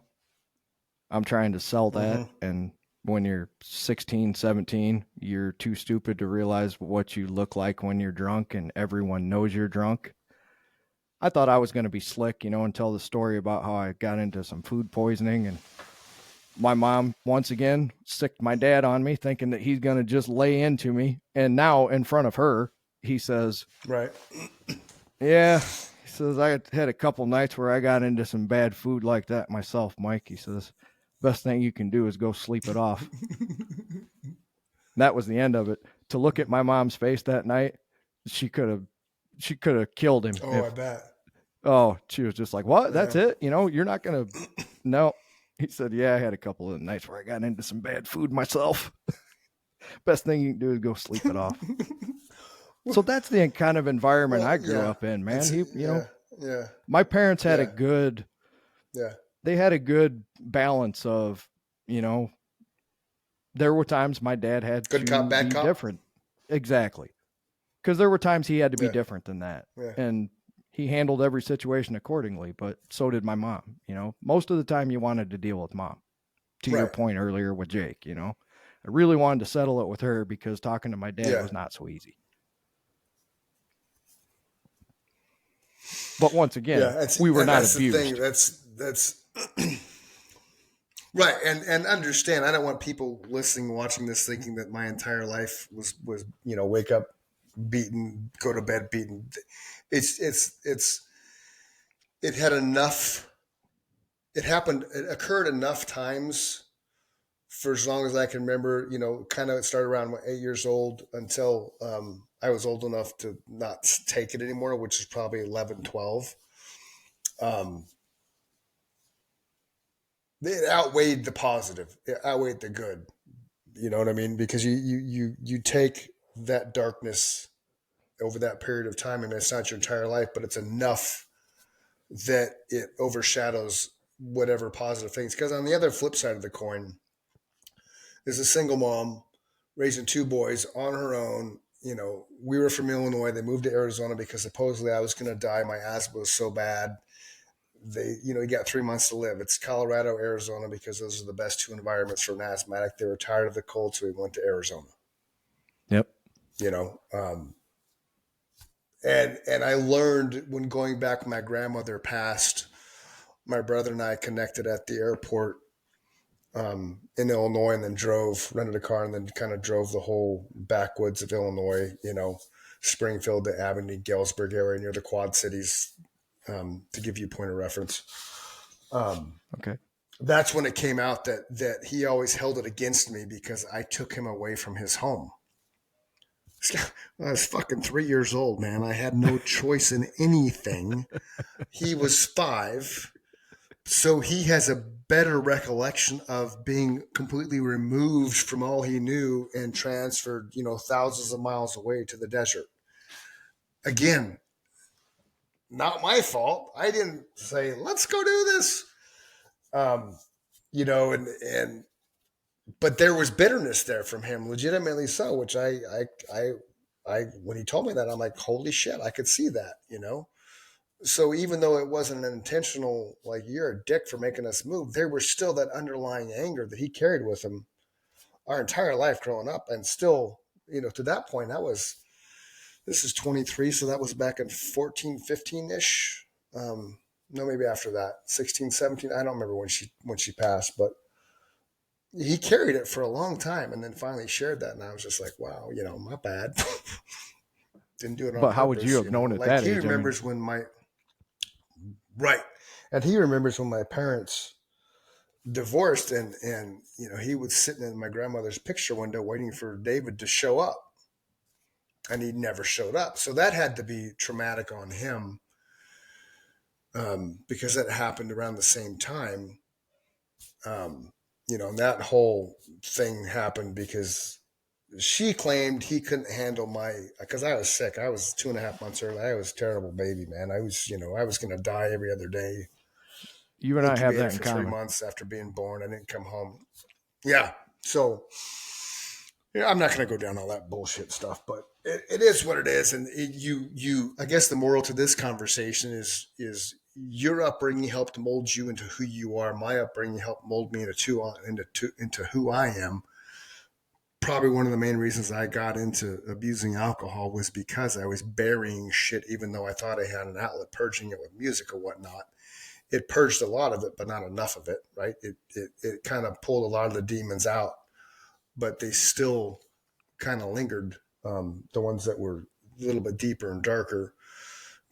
S2: I'm trying to sell that. And when you're 16, 17, you're too stupid to realize what you look like when you're drunk and everyone knows you're drunk. I thought I was going to be slick, you know, and tell the story about how I got into some food poisoning. And my mom, once again, sicked my dad on me, thinking that he's going to just lay into me. And now in front of her, he says, yeah. He says, I had a couple nights where I got into some bad food like that myself, Mike. He says, best thing you can do is go sleep it off. That was the end of it. To look at my mom's face that night, she could have killed him.
S1: Oh, I bet.
S2: Oh, she was just like, what? That's
S1: Yeah.
S2: it? You're not going to, no. He said, yeah, I had a couple of nights where I got into some bad food myself. Best thing you can do is go sleep it off. So that's the kind of environment I grew up in, man. My parents had a good, they had a good balance of, there were times my dad had
S1: good
S2: to
S1: cop, bad
S2: be
S1: cop.
S2: different. Exactly. Because there were times he had to be different than that.
S1: Yeah.
S2: And he handled every situation accordingly, but so did my mom. Most of the time you wanted to deal with mom. To your point earlier with Jake, I really wanted to settle it with her because talking to my dad was not so easy. But once again, we were not abused.
S1: That's right. And understand, I don't want people listening, watching this thinking that my entire life was, wake up beaten, go to bed beaten. It had enough, it occurred enough times for as long as I can remember, kind of it started around 8 years old until I was old enough to not take it anymore, which is probably 11, 12. It outweighed the positive. It outweighed the good. You know what I mean? Because you take that darkness over that period of time, and it's not your entire life, but it's enough that it overshadows whatever positive things. Because on the other flip side of the coin is a single mom raising two boys on her own. We were from Illinois. They moved to Arizona because supposedly I was going to die. My asthma was so bad. You got 3 months to live. It's Colorado, Arizona, because those are the best two environments for an asthmatic. They were tired of the cold, so we went to Arizona.
S2: Yep.
S1: And I learned when going back when my grandmother passed, my brother and I connected at the airport in Illinois, and then rented a car, and then kind of drove the whole backwoods of Illinois, Springfield to Avenue, Galesburg area near the Quad Cities, to give you a point of reference.
S2: Okay.
S1: That's when it came out that he always held it against me because I took him away from his home. I was fucking 3 years old, man. I had no choice in anything. He was 5. So he has a better recollection of being completely removed from all he knew and transferred, thousands of miles away to the desert. Again, not my fault. I didn't say, let's go do this. But there was bitterness there from him, legitimately so, which I when he told me that, I'm like, holy shit, I could see that, So even though it wasn't an intentional, like, you're a dick for making us move, there was still that underlying anger that he carried with him our entire life growing up. And still, to that point, this is 23. So that was back in 14, 15-ish. No, maybe after that, 16, 17. I don't remember when she passed, but he carried it for a long time and then finally shared that. And I was just like, wow, my bad. Didn't do it on purpose.
S2: But how would you have known at that age?
S1: He remembers when right. And he remembers when my parents divorced and he was sitting in my grandmother's picture window waiting for David to show up. And he never showed up. So that had to be traumatic on him because that happened around the same time. And that whole thing happened because she claimed he couldn't handle because I was sick. I was 2.5 months early. I was a terrible baby, man. I was going to die every other day.
S2: You and I have that in
S1: for
S2: common.
S1: 3 months after being born. I didn't come home. Yeah. So I'm not going to go down all that bullshit stuff, but it is what it is. And I guess the moral to this conversation is your upbringing helped mold you into who you are. My upbringing helped mold me into who I am. Probably one of the main reasons I got into abusing alcohol was because I was burying shit, even though I thought I had an outlet, purging it with music or whatnot. It purged a lot of it, but not enough of it, right? It kind of pulled a lot of the demons out, but they still kind of lingered. The ones that were a little bit deeper and darker,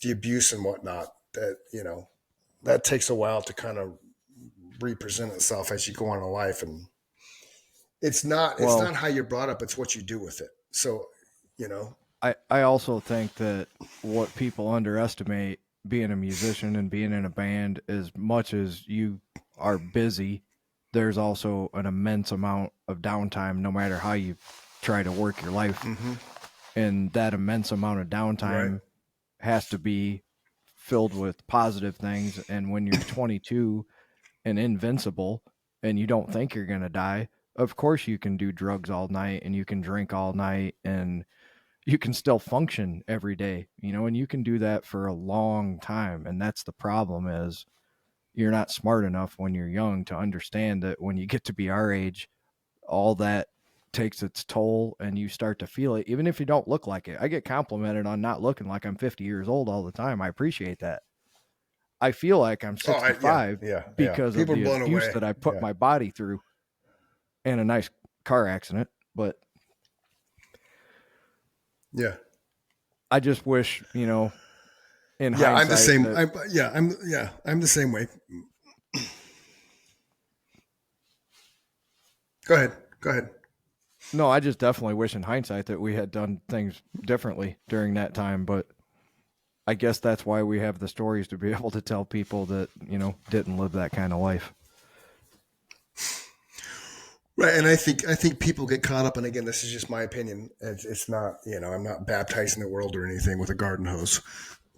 S1: the abuse and whatnot, that takes a while to kind of represent itself as you go on in life. And it's
S2: Well,
S1: not how you're brought up, it's what you do with it. So, you know,
S2: I also think that what people underestimate being a musician and being in a band, as much as you are busy, there's also an immense amount of downtime no matter how you try to work your life.
S1: mm-hmm.
S2: And that immense amount of
S1: Right.
S2: downtime has to be filled with positive things. And when you're 22 and invincible and you don't think you're going to die, of course you can do drugs all night and you can drink all night and you can still function every day, and you can do that for a long time. And that's the problem, is you're not smart enough when you're young to understand that when you get to be our age, all that takes its toll and you start to feel it, even if you don't look like it. I get complimented on not looking like I'm 50 years old all the time. I appreciate that. I feel like I'm
S1: Oh, yeah,
S2: 65
S1: yeah, yeah.
S2: because of
S1: People are
S2: the
S1: blown
S2: abuse
S1: away.
S2: that I put
S1: Yeah.
S2: my body through and a nice car accident. But
S1: Yeah.
S2: I just wish, in
S1: Yeah. I'm the
S2: hindsight
S1: same.
S2: that
S1: I'm the same way. Go ahead. Go ahead.
S2: no, I just definitely wish in hindsight that we had done things differently during that time. But I guess that's why we have the stories, to be able to tell people that, didn't live that kind of life.
S1: Right, and I think people get caught up, and again, this is just my opinion. It's not, I'm not baptizing the world or anything with a garden hose,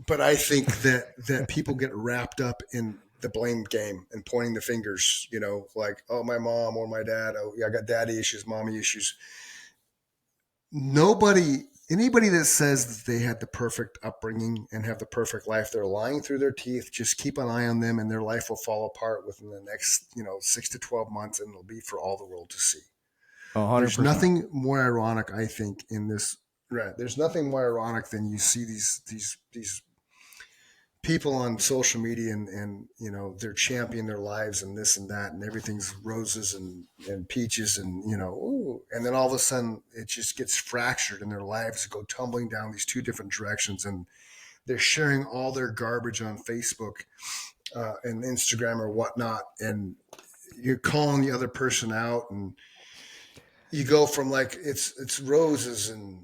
S1: but I think that people get wrapped up in the blame game and pointing the fingers. Like, oh, my mom or my dad. Oh, yeah, I got daddy issues, mommy issues. Anybody that says that they had the perfect upbringing and have the perfect life, they're lying through their teeth. Just keep an eye on them, and their life will fall apart within the next, 6 to 12 months, and it'll be for all the world to see. There's
S2: 100%.
S1: nothing more ironic, I think, in this. Right, there's nothing more ironic than you see these people on social media, and they're championing their lives and this and that, and everything's roses and peaches, and ooh, and then all of a sudden it just gets fractured, and their lives go tumbling down these two different directions, and they're sharing all their garbage on Facebook and Instagram or whatnot, and you're calling the other person out, and you go from like it's roses and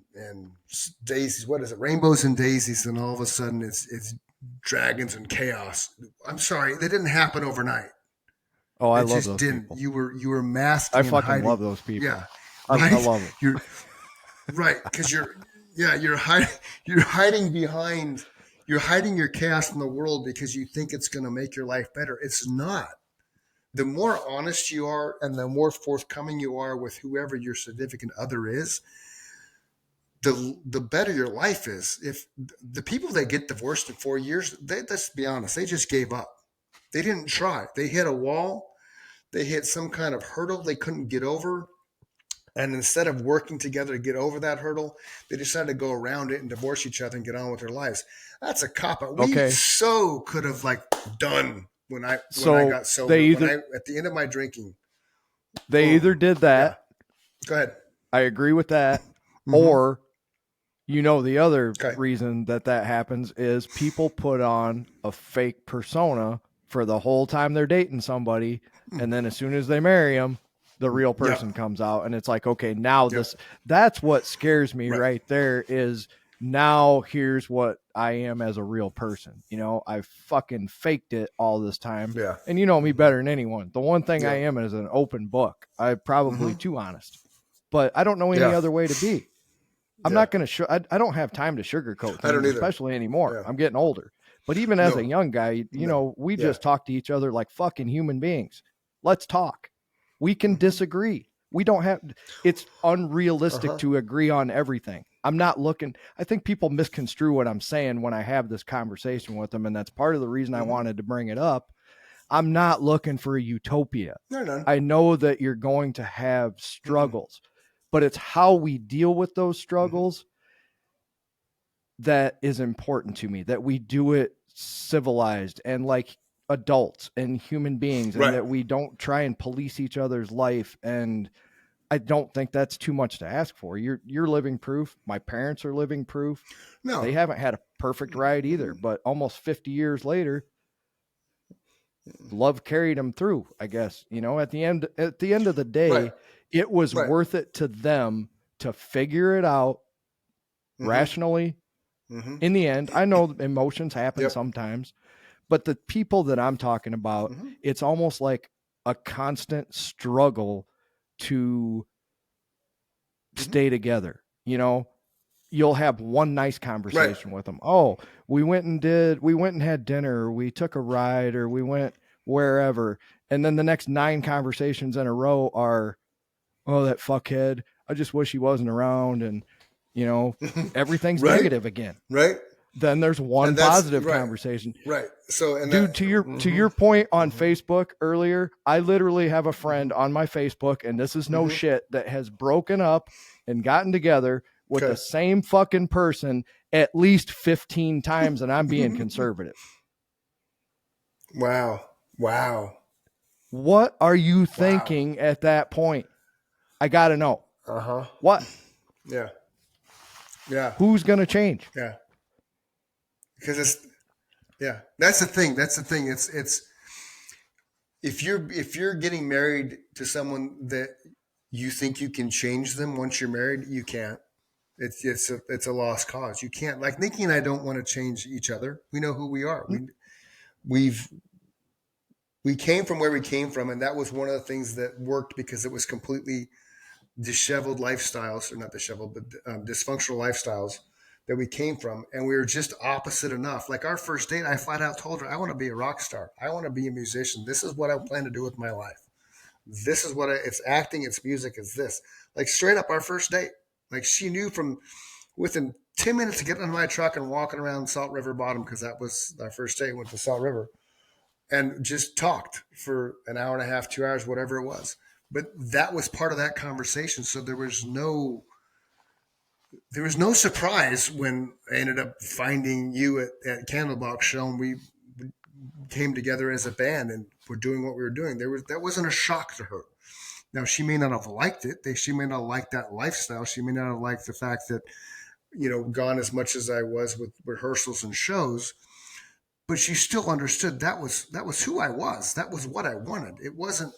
S1: daisies, what is it, rainbows and daisies, and all of a sudden it's dragons and chaos. I'm sorry, that didn't happen overnight.
S2: Oh, I
S1: It
S2: love
S1: just
S2: those
S1: didn't.
S2: people.
S1: You were
S2: I
S1: masking and
S2: fucking love
S1: hiding.
S2: those people.
S1: Yeah,
S2: I
S1: right.
S2: love them.
S1: You're right, because you're hiding, you're hiding behind, you're hiding your chaos from the world because you think it's going to make your life better. It's not. The more honest you are and the more forthcoming you are with whoever your significant other is, the better your life is. If the people that get divorced in 4 years, let's be honest, they just gave up. They didn't try. They hit a wall. They hit some kind of hurdle they couldn't get over. And instead of working together to get over that hurdle, they decided to go around it and divorce each other and get on with their lives. That's a cop out. We
S2: Okay.
S1: so could have done when I
S2: So
S1: got sober.
S2: they
S1: When
S2: either
S1: I at the end of my drinking,
S2: they either
S1: boom.
S2: did
S1: Yeah.
S2: that.
S1: Go ahead.
S2: I agree with that.
S1: Mm-hmm.
S2: Or, the other
S1: Okay.
S2: reason that happens is people put on a fake persona for the whole time they're dating somebody. And then as soon as they marry them, the real person
S1: Yep.
S2: comes out, and it's like, okay, now
S1: Yep.
S2: that's what scares me
S1: Right.
S2: right there, is now here's what I am as a real person. I fucking faked it all this time.
S1: Yeah.
S2: And you know me better than anyone. The one thing I
S1: Yeah.
S2: am is an open book. I'm probably
S1: Mm-hmm.
S2: too honest, but I don't know any
S1: Yeah.
S2: other way to be. I'm
S1: Yeah.
S2: not going to, I don't have time to sugarcoat
S1: I don't
S2: things,
S1: either.
S2: especially anymore.
S1: Yeah.
S2: I'm getting older. But even as a
S1: No.
S2: young guy,
S1: No.
S2: we
S1: Yeah.
S2: just talk to each other like fucking human beings. Let's talk. We can disagree. We don't have, it's unrealistic
S1: Uh-huh.
S2: to agree on everything. I'm not looking, I think people misconstrue what I'm saying when I have this conversation with them. And that's part of the reason I wanted to bring it up. I'm not looking for a utopia.
S1: No, none.
S2: I know that you're going to have struggles, but it's how we deal with those struggles that is important to me, that we do it civilized and like adults and human beings, and
S1: Right.
S2: that we don't try and police each other's life. And I don't think that's too much to ask for. You're living proof. My parents are living proof.
S1: No.
S2: They haven't had a perfect ride either, but almost 50 years later, love carried them through, I guess. At the end of the
S1: Right.
S2: day, it was
S1: Right.
S2: worth it to them to figure it out
S1: Mm-hmm.
S2: rationally.
S1: Mm-hmm.
S2: In the end, I know emotions happen
S1: Yep.
S2: sometimes, but the people that I'm talking about,
S1: Mm-hmm.
S2: it's almost like a constant struggle to
S1: Mm-hmm.
S2: stay together. You'll have one nice
S1: Right.
S2: conversation with them. Oh, we went and had dinner, or we took a ride, or we went wherever. And then the next 9 conversations in a row are, oh, that fuckhead. I just wish he wasn't around. And, everything's
S1: Right.
S2: negative again.
S1: Right.
S2: Then there's one
S1: And that's
S2: positive
S1: right.
S2: conversation.
S1: Right. So, and that,
S2: Dude, to
S1: mm-hmm.
S2: your point on
S1: Mm-hmm.
S2: Facebook earlier, I literally have a friend on my Facebook, and this is no
S1: Mm-hmm.
S2: shit, that has broken up and gotten together with the
S1: Okay.
S2: same fucking person at least 15 times, and I'm being conservative.
S1: Wow. Wow.
S2: What are you
S1: Wow.
S2: thinking at that point? I gotta know.
S1: Uh-huh.
S2: What?
S1: Yeah. Yeah.
S2: Who's gonna change?
S1: Yeah. Because yeah. That's the thing. That's the thing. It's if you're getting married to someone that you think you can change them once you're married, you can't. It's a lost cause. You can't. Like Nikki and I don't want to change each other. We know who we are. We've we came from where we came from, and that was one of the things that worked because it was completely disheveled lifestyles, or not disheveled, but dysfunctional lifestyles that we came from, and we were just opposite enough. Like our first date, I flat out told her, "I want to be a rock star. I want to be a musician. This is what I plan to do with my life. This is what it's acting, it's music, it's this." Like straight up, our first date. Like she knew from within 10 minutes to get into my truck and walking around Salt River Bottom, because that was our first date. Went to Salt River and just talked for an hour and a half, 2 hours, whatever it was. But that was part of that conversation. So there was no surprise when I ended up finding you at Candlebox Show, and we came together as a band and we're doing what we were doing. That wasn't a shock to her. Now she may not have liked it. She may not like that lifestyle. She may not have liked the fact that gone as much as I was with rehearsals and shows, but she still understood that was who I was. That was what I wanted. It wasn't.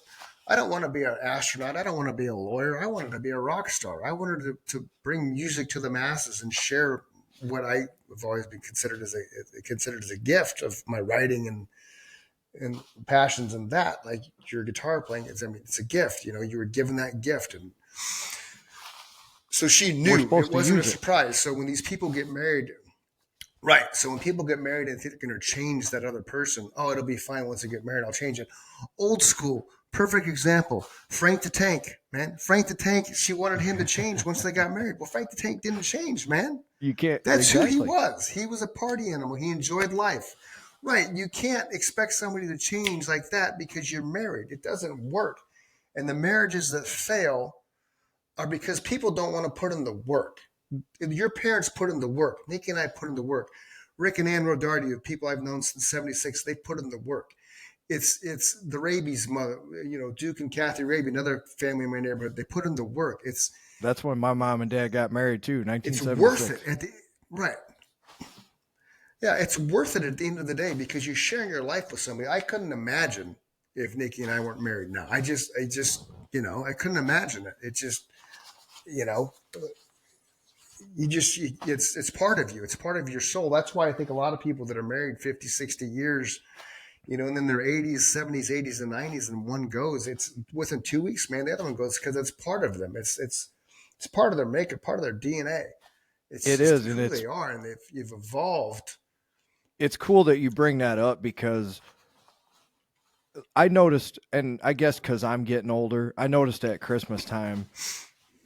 S1: I don't want to be an astronaut. I don't want to be a lawyer. I wanted to be a rock star. I wanted to bring music to the masses and share what I have always been considered as a gift of my writing and passions, and that, like your guitar playing, it's a gift. You were given that gift, and so she
S2: We're
S1: knew it
S2: supposed to
S1: wasn't a
S2: use it.
S1: surprise. So when these people get married, right? So when people get married and think they're going to change that other person, oh, it'll be fine once they get married. I'll change it. Old school, perfect example. Frank the Tank, man. Frank the Tank. She wanted him to change once they got married. Well, Frank the Tank didn't change, man.
S2: You can't,
S1: That's who he
S2: exactly.
S1: was. He was a party animal. He enjoyed life. Right. You can't expect somebody to change like that because you're married. It doesn't work. And the marriages that fail are because people don't want to put in the work. Your parents put in the work. Nikki and I put in the work. Rick and Ann Rodardi, people I've known since '76, they put in the work. It's the Raby's mother, Duke and Kathy Raby, another family in my neighborhood. They put in the work.
S2: That's when my mom and dad got married too,
S1: It's worth
S2: 1976.
S1: it right. Yeah, it's worth it at the end of the day because you're sharing your life with somebody. I couldn't imagine if Nikki and I weren't married now. I couldn't imagine it. It just, you know, it's part of you. It's part of your soul. That's why I think a lot of people that are married 50, 60 years, and then their 80s, 70s, 80s, and 90s, and one goes, it's within 2 weeks, man, the other one goes because it's part of them. It's part of their makeup, part of their DNA. It's
S2: It
S1: just
S2: is, and
S1: who they are, and you've evolved.
S2: it's cool that you bring that up because I noticed, and I guess because I'm getting older, I noticed at Christmas time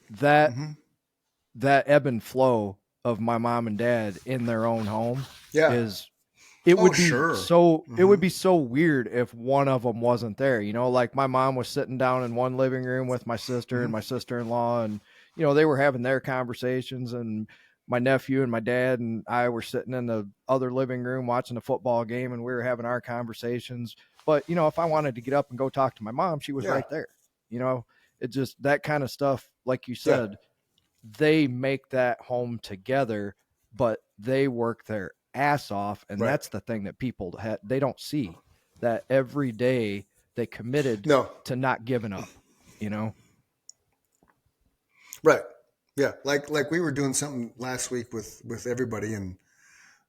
S2: that
S1: Mm-hmm.
S2: that ebb and flow of my mom and dad in their own home
S1: Yeah.
S2: is it
S1: Oh,
S2: would be
S1: sure.
S2: so it
S1: Mm-hmm.
S2: would be so weird if one of them wasn't there. Like my mom was sitting down in one living room with my sister and
S1: Mm-hmm.
S2: my sister-in-law, and they were having their conversations, and my nephew and my dad and I were sitting in the other living room watching the football game, and we were having our conversations. But if I wanted to get up and go talk to my mom, she was
S1: Yeah.
S2: right there. It just, that kind of stuff, like you
S1: Yeah.
S2: said, they make that home together, but they work their ass off, and
S1: Right.
S2: that's the thing that people they don't see. that every day they committed to not giving up, you know?
S1: Right. Yeah. Like we were doing something last week with everybody, and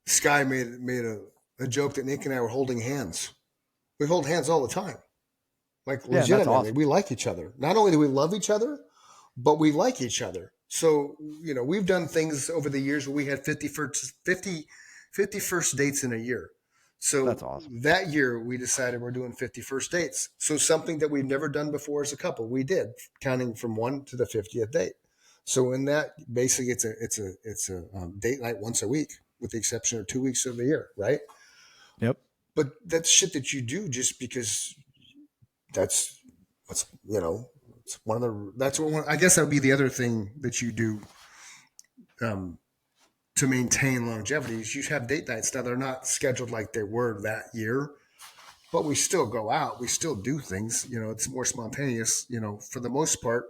S1: Sky made a joke that Nick and I were holding hands. We hold hands all the time. Like
S2: Yeah, that's
S1: legitimately,
S2: awesome.
S1: we like each other. Not only do we love each other, but we like each other. So, we've done things over the years where we had 51st dates in a year. So
S2: That's awesome.
S1: that year we decided we're doing 51st dates. So something that we've never done before as a couple, we did, counting from 1 to the 50th date. So in that, basically, it's a date night once a week, with the exception of 2 weeks of the year, right?
S2: Yep.
S1: But that's shit that you do just because that's what's it's one of the that's what I guess that would be the other thing that you do to maintain longevity is you have date nights. Now they're not scheduled like they were that year, but we still go out, we still do things. It's more spontaneous. For the most part,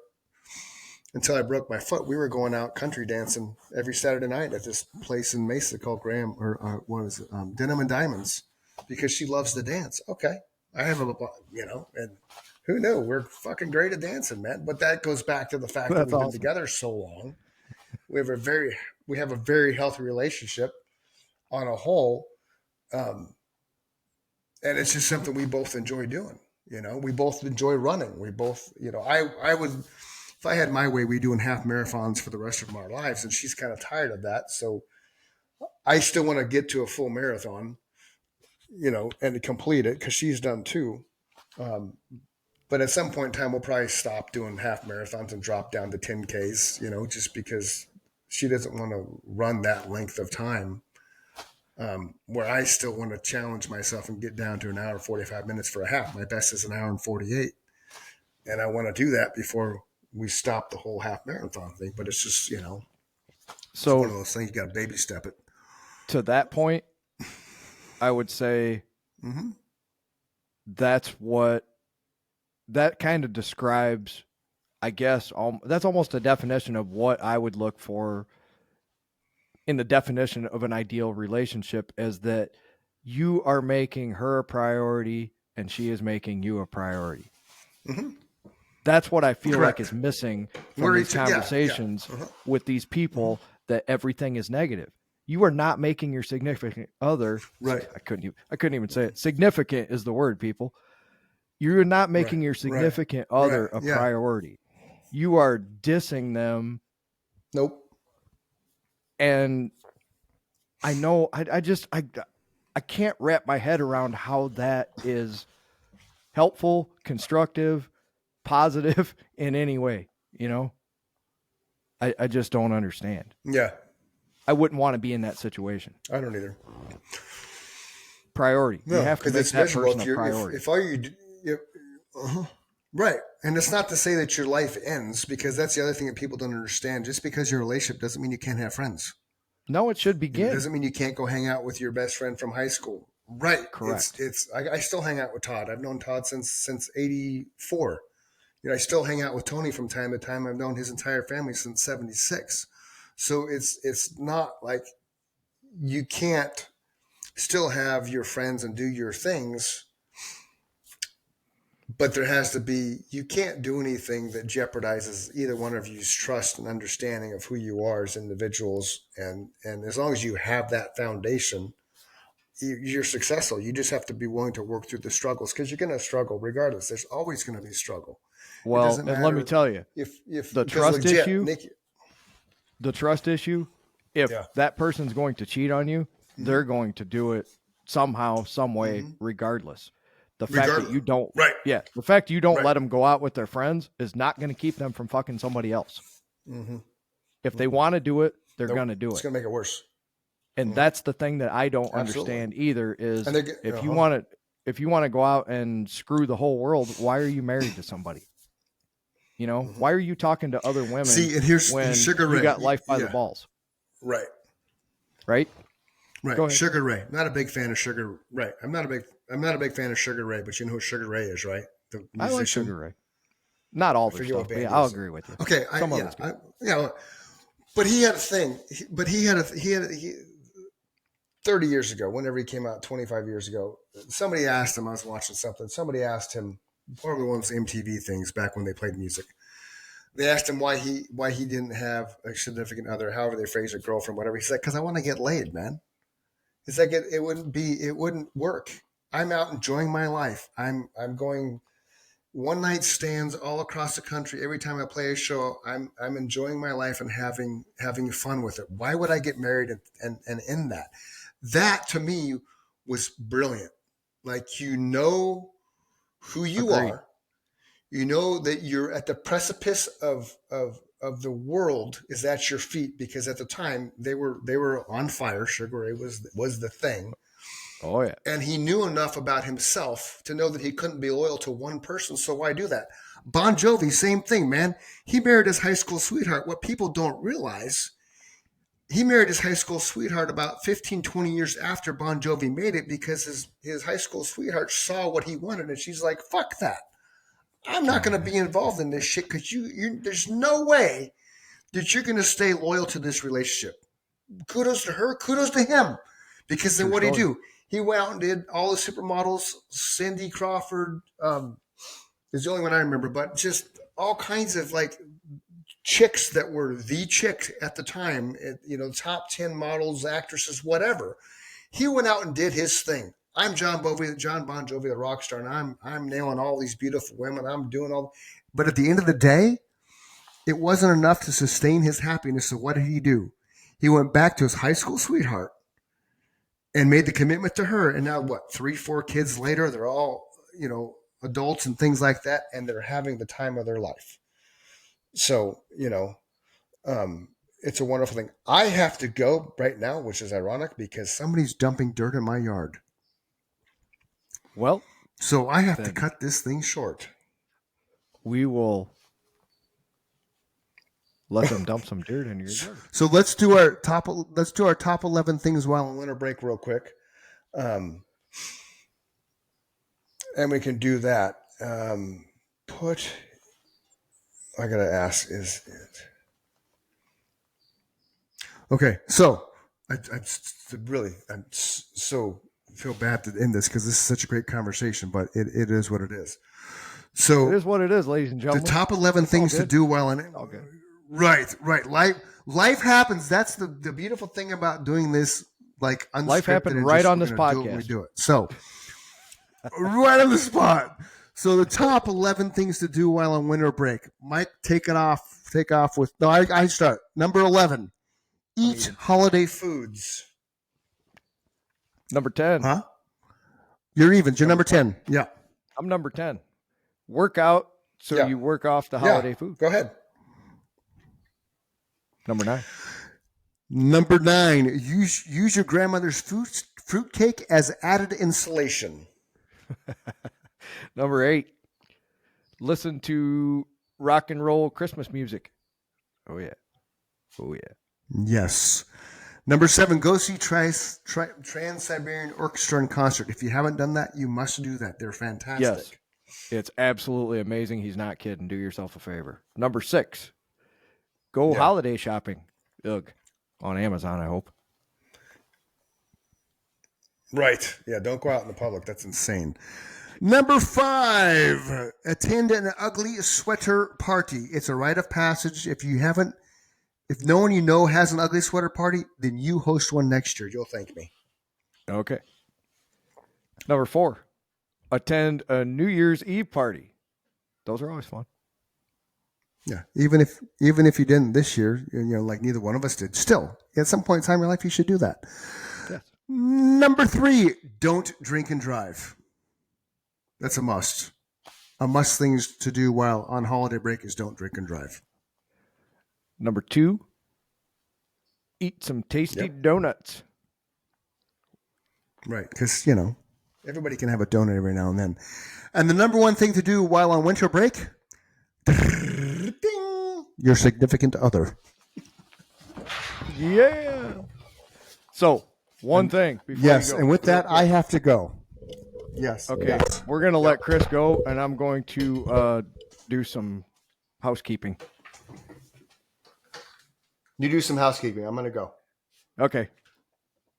S1: until I broke my foot, we were going out country dancing every Saturday night at this place in Mesa called Graham, or what is it, Denim and Diamonds, because she loves to dance. Okay, I have and who knew, we're fucking great at dancing, man. But that goes back to the fact that
S2: That's
S1: we've been
S2: awesome.
S1: together so long. We have a very healthy relationship on a whole, and it's just something we both enjoy doing. We both enjoy running. We both, I would, if I had my way, we doing half marathons for the rest of our lives, and she's kind of tired of that. So I still want to get to a full marathon, and to complete it because she's done too. But at some point in time, we'll probably stop doing half marathons and drop down to 10Ks, just because she doesn't want to run that length of time. Where I still want to challenge myself and get down to an hour and 45 minutes for a half. My best is an hour and 48. And I want to do that before we stop the whole half marathon thing. But it's just,
S2: so
S1: it's one of those things, you got to baby step it.
S2: To that point, I would say that kind of describes, I guess, that's almost a definition of what I would look for in the definition of an ideal relationship, is that you are making her a priority and she is making you a priority. That's what I feel like is missing from these conversations with these people, that everything is negative. You are not making your significant other.
S1: Right.
S2: I couldn't even say it. Significant is the word, people. You're not making your significant other a priority. You are dissing them.
S1: Nope.
S2: And I know I can't wrap my head around how that is helpful, constructive, positive in any way. I just don't understand.
S1: Yeah.
S2: I wouldn't want to be in that situation.
S1: I don't either.
S2: Priority. No, you have to make that person a priority.
S1: If all you do, right. And it's not to say that your life ends, because that's the other thing that people don't understand. Just because you're in a relationship doesn't mean you can't have friends.
S2: No, it should begin.
S1: It doesn't mean you can't go hang out with your best friend from high school. Right.
S2: Correct.
S1: I still hang out with Todd. I've known Todd since 84. I still hang out with Tony from time to time. I've known his entire family since 76. So it's not like you can't still have your friends and do your things, but there has to be, you can't do anything that jeopardizes either one of you's trust and understanding of who you are as individuals. And as long as you have that foundation, you're successful. You just have to be willing to work through the struggles, because you're going to struggle regardless. There's always going to be struggle.
S2: Well, and let me tell you,
S1: if
S2: the trust issue, if that person's going to cheat on you, they're going to do it somehow, some way, regardless. The fact that you don't, the fact you don't let them go out with their friends is not going to keep them from fucking somebody else. If they want to do it, they're going to do it.
S1: It's going to make it worse.
S2: And that's the thing that I don't understand either, is if you want to go out and screw the whole world, why are you married to somebody? Why are you talking to other women?
S1: See, and here's
S2: when
S1: Sugar Ray.
S2: You got life by the balls.
S1: Right. Sugar Ray. Not a big fan of Sugar Ray. I'm not a big fan of Sugar Ray, but you know who Sugar Ray is, right? The musician.
S2: I like Sugar Ray. Not all their stuff, but I'll agree with you.
S1: Okay, but he had a thing. 30 years ago, whenever he came out, 25 years ago, somebody asked him, I was watching something, somebody asked him, probably one of those MTV things back when they played music. They asked him why he didn't have a significant other, however they phrase it, girlfriend, whatever. He said, because I want to get laid, man. It's like it wouldn't work. I'm out enjoying my life. I'm going one night stands all across the country. Every time I play a show, I'm enjoying my life and having fun with it. Why would I get married and end that? That to me was brilliant. Like, you know who you
S2: Agreed.
S1: are. You know that you're at the precipice of the world is at your feet, because at the time they were on fire. Sugar Ray was the thing.
S2: Oh yeah.
S1: And he knew enough about himself to know that he couldn't be loyal to one person. So why do that? Bon Jovi, same thing, man. He married his high school sweetheart. What people don't realize, he married his high school sweetheart about 15, 20 years after Bon Jovi made it, because his high school sweetheart saw what he wanted, and she's like, fuck that. I'm not going to be involved in this shit, because there's no way that you're going to stay loyal to this relationship. Kudos to her, kudos to him. Because then what did he do? He went out and did all the supermodels. Cindy Crawford is the only one I remember, but just all kinds of like chicks that were the chick at the time, top 10 models, actresses, whatever. He went out and did his thing. I'm John Bon Jovi, the rock star, and I'm nailing all these beautiful women. I'm doing all, but at the end of the day, it wasn't enough to sustain his happiness. So what did he do? He went back to his high school sweetheart and made the commitment to her. And now what, 3-4 kids later, they're all, adults and things like that. And they're having the time of their life. So, it's a wonderful thing. I have to go right now, which is ironic because somebody's dumping dirt in my yard.
S2: Well,
S1: so I have to cut this thing short.
S2: We will let them dump some dirt in your yard.
S1: So let's do our top 11 things while on winter break real quick. And we can do that. I gotta ask, is it okay? So I so feel bad to end this because this is such a great conversation, but it is what it is. So
S2: it is what it is, ladies and gentlemen.
S1: The top 11 things to do while on it.
S2: Okay.
S1: Right. Life happens. That's the beautiful thing about doing this, like unscripted.
S2: Life happened right on this podcast.
S1: We do it. So right on the spot. So the top 11 things to do while on winter break. Mike, take off with. No, I start. Number 11. Eat holiday foods.
S2: Number 10.
S1: Huh? You're even. You're number 10. Yeah.
S2: I'm number 10. Work out so you work off the holiday food.
S1: Go ahead.
S2: Number 9.
S1: Number 9. Use your grandmother's fruit cake as added insulation.
S2: Number 8. Listen to rock and roll Christmas music. Oh yeah.
S1: Yes. Number 7, go see Trans-Siberian Orchestra in concert. If you haven't done that, you must do that. They're fantastic.
S2: Yes. It's absolutely amazing. He's not kidding. Do yourself a favor. Number 6, go holiday shopping. Ugh. On Amazon, I hope.
S1: Right. Yeah, don't go out in the public. That's insane. Number 5, attend an ugly sweater party. It's a rite of passage. If no one you know has an ugly sweater party, then you host one next year. You'll thank me. Okay.
S2: Number 4, attend a New Year's Eve party. Those are always fun.
S1: Yeah. Even if you didn't this year, like neither one of us did, still, at some point in time in your life, you should do that.
S2: Yes.
S1: Number 3, don't drink and drive. That's a must. A must things to do while on holiday break is don't drink and drive.
S2: Number 2, eat some tasty donuts.
S1: Right, because, everybody can have a donut every now and then. And the number 1 thing to do while on winter break, ding, your significant other.
S2: Yeah. So, one thing before you go.
S1: And with that, I have to go. Yes.
S2: Okay,
S1: yes.
S2: We're going to let Chris go, and I'm going to do some housekeeping.
S1: You do some housekeeping. I'm going to go.
S2: Okay.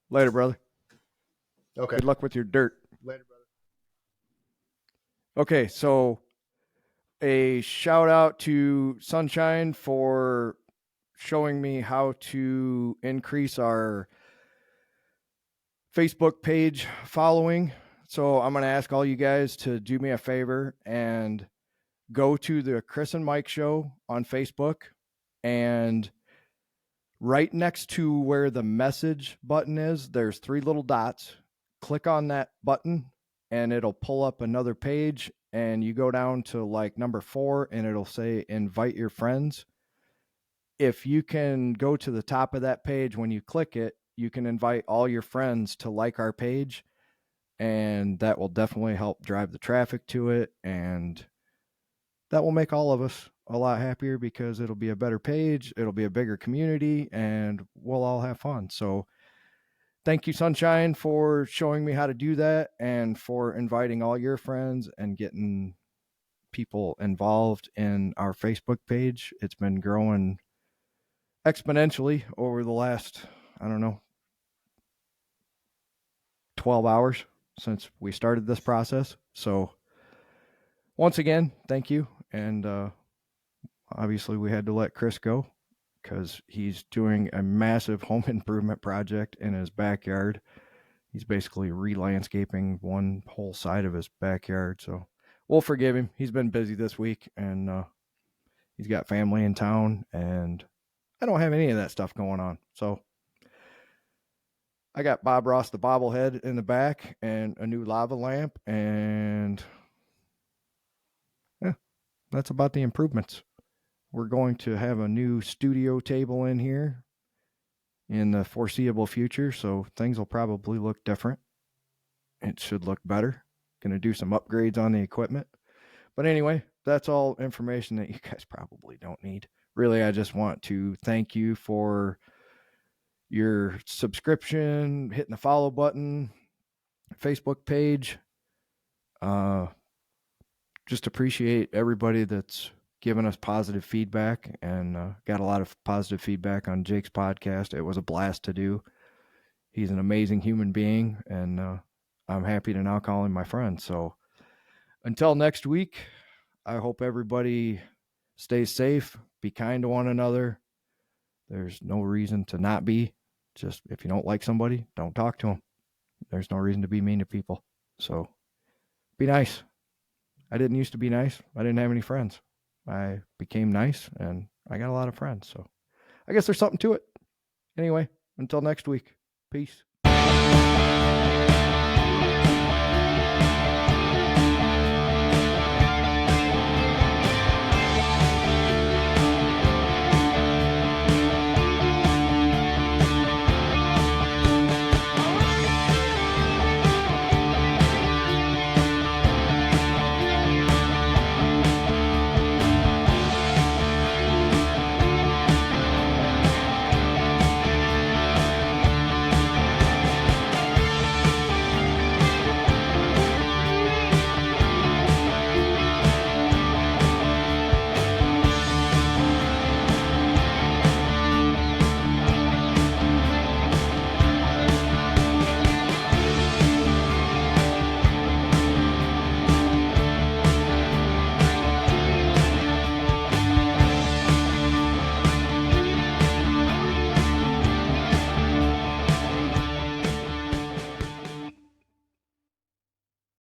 S2: Later, brother.
S1: Okay.
S2: Good luck with your dirt.
S1: Later, brother.
S2: Okay, so a shout out to Sunshine for showing me how to increase our Facebook page following. So I'm going to ask all you guys to do me a favor and go to the Chris and Mike show on Facebook, and right next to where the message button is, there's 3 little dots. Click on that button and it'll pull up another page, and you go down to like number 4 and it'll say invite your friends. If you can go to the top of that page when you click it, you can invite all your friends to like our page, and that will definitely help drive the traffic to it, and that will make all of us a lot happier because it'll be a better page, it'll be a bigger community, and we'll all have fun. So thank you, Sunshine, for showing me how to do that and for inviting all your friends and getting people involved in our Facebook page. It's been growing exponentially over the last, I don't know, 12 hours since we started this process. So once again, thank you. And obviously we had to let Chris go because he's doing a massive home improvement project in his backyard. He's basically re-landscaping one whole side of his backyard. So we'll forgive him. He's been busy this week, and he's got family in town, and I don't have any of that stuff going on. So I got Bob Ross the bobblehead in the back and a new lava lamp, and yeah, that's about the improvements. We're going to have a new studio table in here in the foreseeable future, so things will probably look different. It should look better. Going to do some upgrades on the equipment. But anyway, that's all information that you guys probably don't need. Really, I just want to thank you for your subscription, hitting the follow button, Facebook page. Just appreciate everybody that's given us positive feedback, and got a lot of positive feedback on Jake's podcast. It was a blast to do. He's an amazing human being, and I'm happy to now call him my friend. So until next week, I hope everybody stays safe, be kind to one another. There's no reason to not be. Just if you don't like somebody, don't talk to them. There's no reason to be mean to people. So be nice. I didn't used to be nice. I didn't have any friends. I became nice, and I got a lot of friends. So I guess there's something to it. Anyway, until next week, peace.